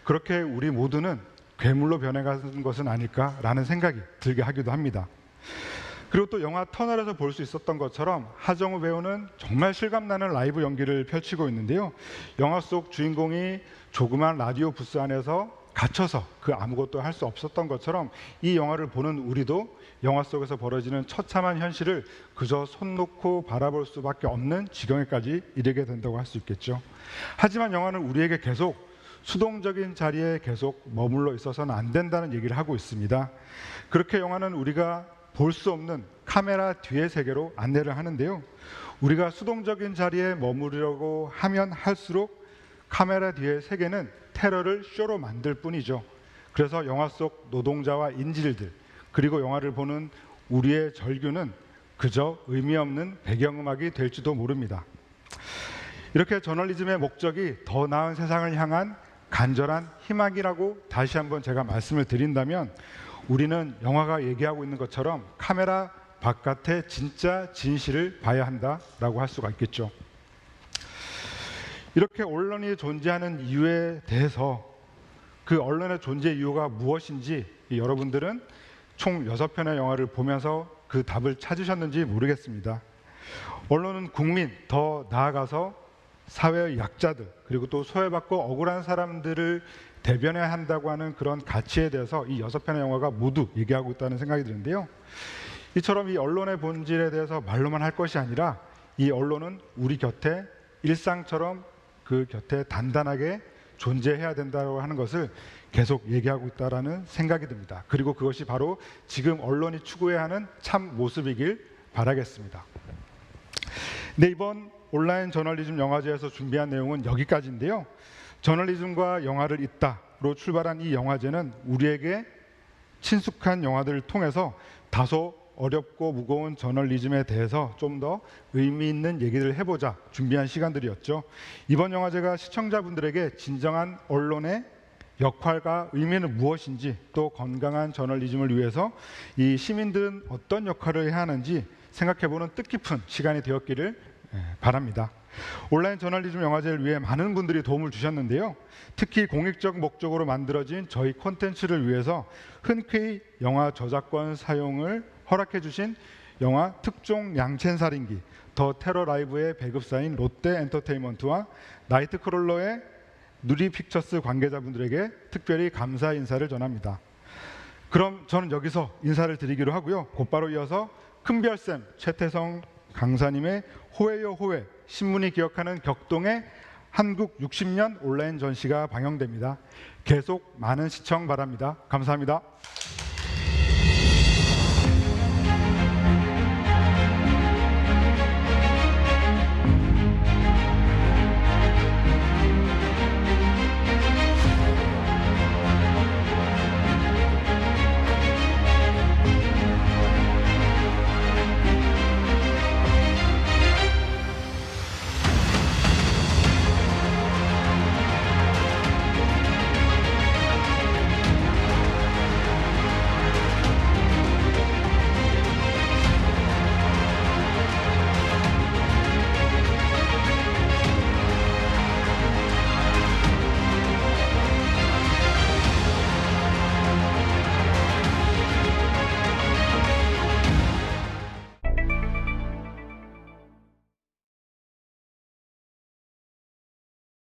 그렇게 우리 모두는 괴물로 변해가는 것은 아닐까라는 생각이 들게 하기도 합니다. 그리고 또 영화 터널에서 볼 수 있었던 것처럼 하정우 배우는 정말 실감나는 라이브 연기를 펼치고 있는데요. 영화 속 주인공이 조그만 라디오 부스 안에서 갇혀서 그 아무것도 할 수 없었던 것처럼 이 영화를 보는 우리도 영화 속에서 벌어지는 처참한 현실을 그저 손 놓고 바라볼 수밖에 없는 지경에까지 이르게 된다고 할 수 있겠죠. 하지만 영화는 우리에게 계속 수동적인 자리에 계속 머물러 있어서는 안 된다는 얘기를 하고 있습니다. 그렇게 영화는 우리가 볼 수 없는 카메라 뒤의 세계로 안내를 하는데요. 우리가 수동적인 자리에 머무르려고 하면 할수록 카메라 뒤의 세계는 테러를 쇼로 만들 뿐이죠. 그래서 영화 속 노동자와 인질들 그리고 영화를 보는 우리의 절규는 그저 의미 없는 배경음악이 될지도 모릅니다. 이렇게 저널리즘의 목적이 더 나은 세상을 향한 간절한 희망이라고 다시 한번 제가 말씀을 드린다면 우리는 영화가 얘기하고 있는 것처럼 카메라 바깥의 진짜 진실을 봐야 한다라고 할 수가 있겠죠. 이렇게 언론이 존재하는 이유에 대해서 그 언론의 존재 이유가 무엇인지 여러분들은 총 6편의 영화를 보면서 그 답을 찾으셨는지 모르겠습니다. 언론은 국민, 더 나아가서 사회의 약자들 그리고 또 소외받고 억울한 사람들을 대변해야 한다고 하는 그런 가치에 대해서 이 6편의 영화가 모두 얘기하고 있다는 생각이 드는데요. 이처럼 이 언론의 본질에 대해서 말로만 할 것이 아니라 이 언론은 우리 곁에 일상처럼 그 곁에 단단하게 존재해야 된다고 하는 것을 계속 얘기하고 있다는 생각이 듭니다. 그리고 그것이 바로 지금 언론이 추구해야 하는 참 모습이길 바라겠습니다. 네, 이번 온라인 저널리즘 영화제에서 준비한 내용은 여기까지인데요. 저널리즘과 영화를 잇다로 출발한 이 영화제는 우리에게 친숙한 영화들을 통해서 다소 어렵고 무거운 저널리즘에 대해서 좀 더 의미 있는 얘기를 해보자 준비한 시간들이었죠. 이번 영화제가 시청자분들에게 진정한 언론의 역할과 의미는 무엇인지, 또 건강한 저널리즘을 위해서 이 시민들은 어떤 역할을 해야 하는지 생각해보는 뜻깊은 시간이 되었기를 바랍니다. 온라인 저널리즘 영화제를 위해 많은 분들이 도움을 주셨는데요. 특히 공익적 목적으로 만들어진 저희 콘텐츠를 위해서 흔쾌히 영화 저작권 사용을 허락해 주신 영화 특종 양첸살인기, 더 테러 라이브의 배급사인 롯데 엔터테인먼트와 나이트크롤러의 누리픽처스 관계자분들에게 특별히 감사 인사를 전합니다. 그럼 저는 여기서 인사를 드리기로 하고요. 곧바로 이어서 큰별쌤 최태성 강사님의 호해요 호해, 신문이 기억하는 격동의 한국 60년 온라인 전시가 방영됩니다. 계속 많은 시청 바랍니다. 감사합니다.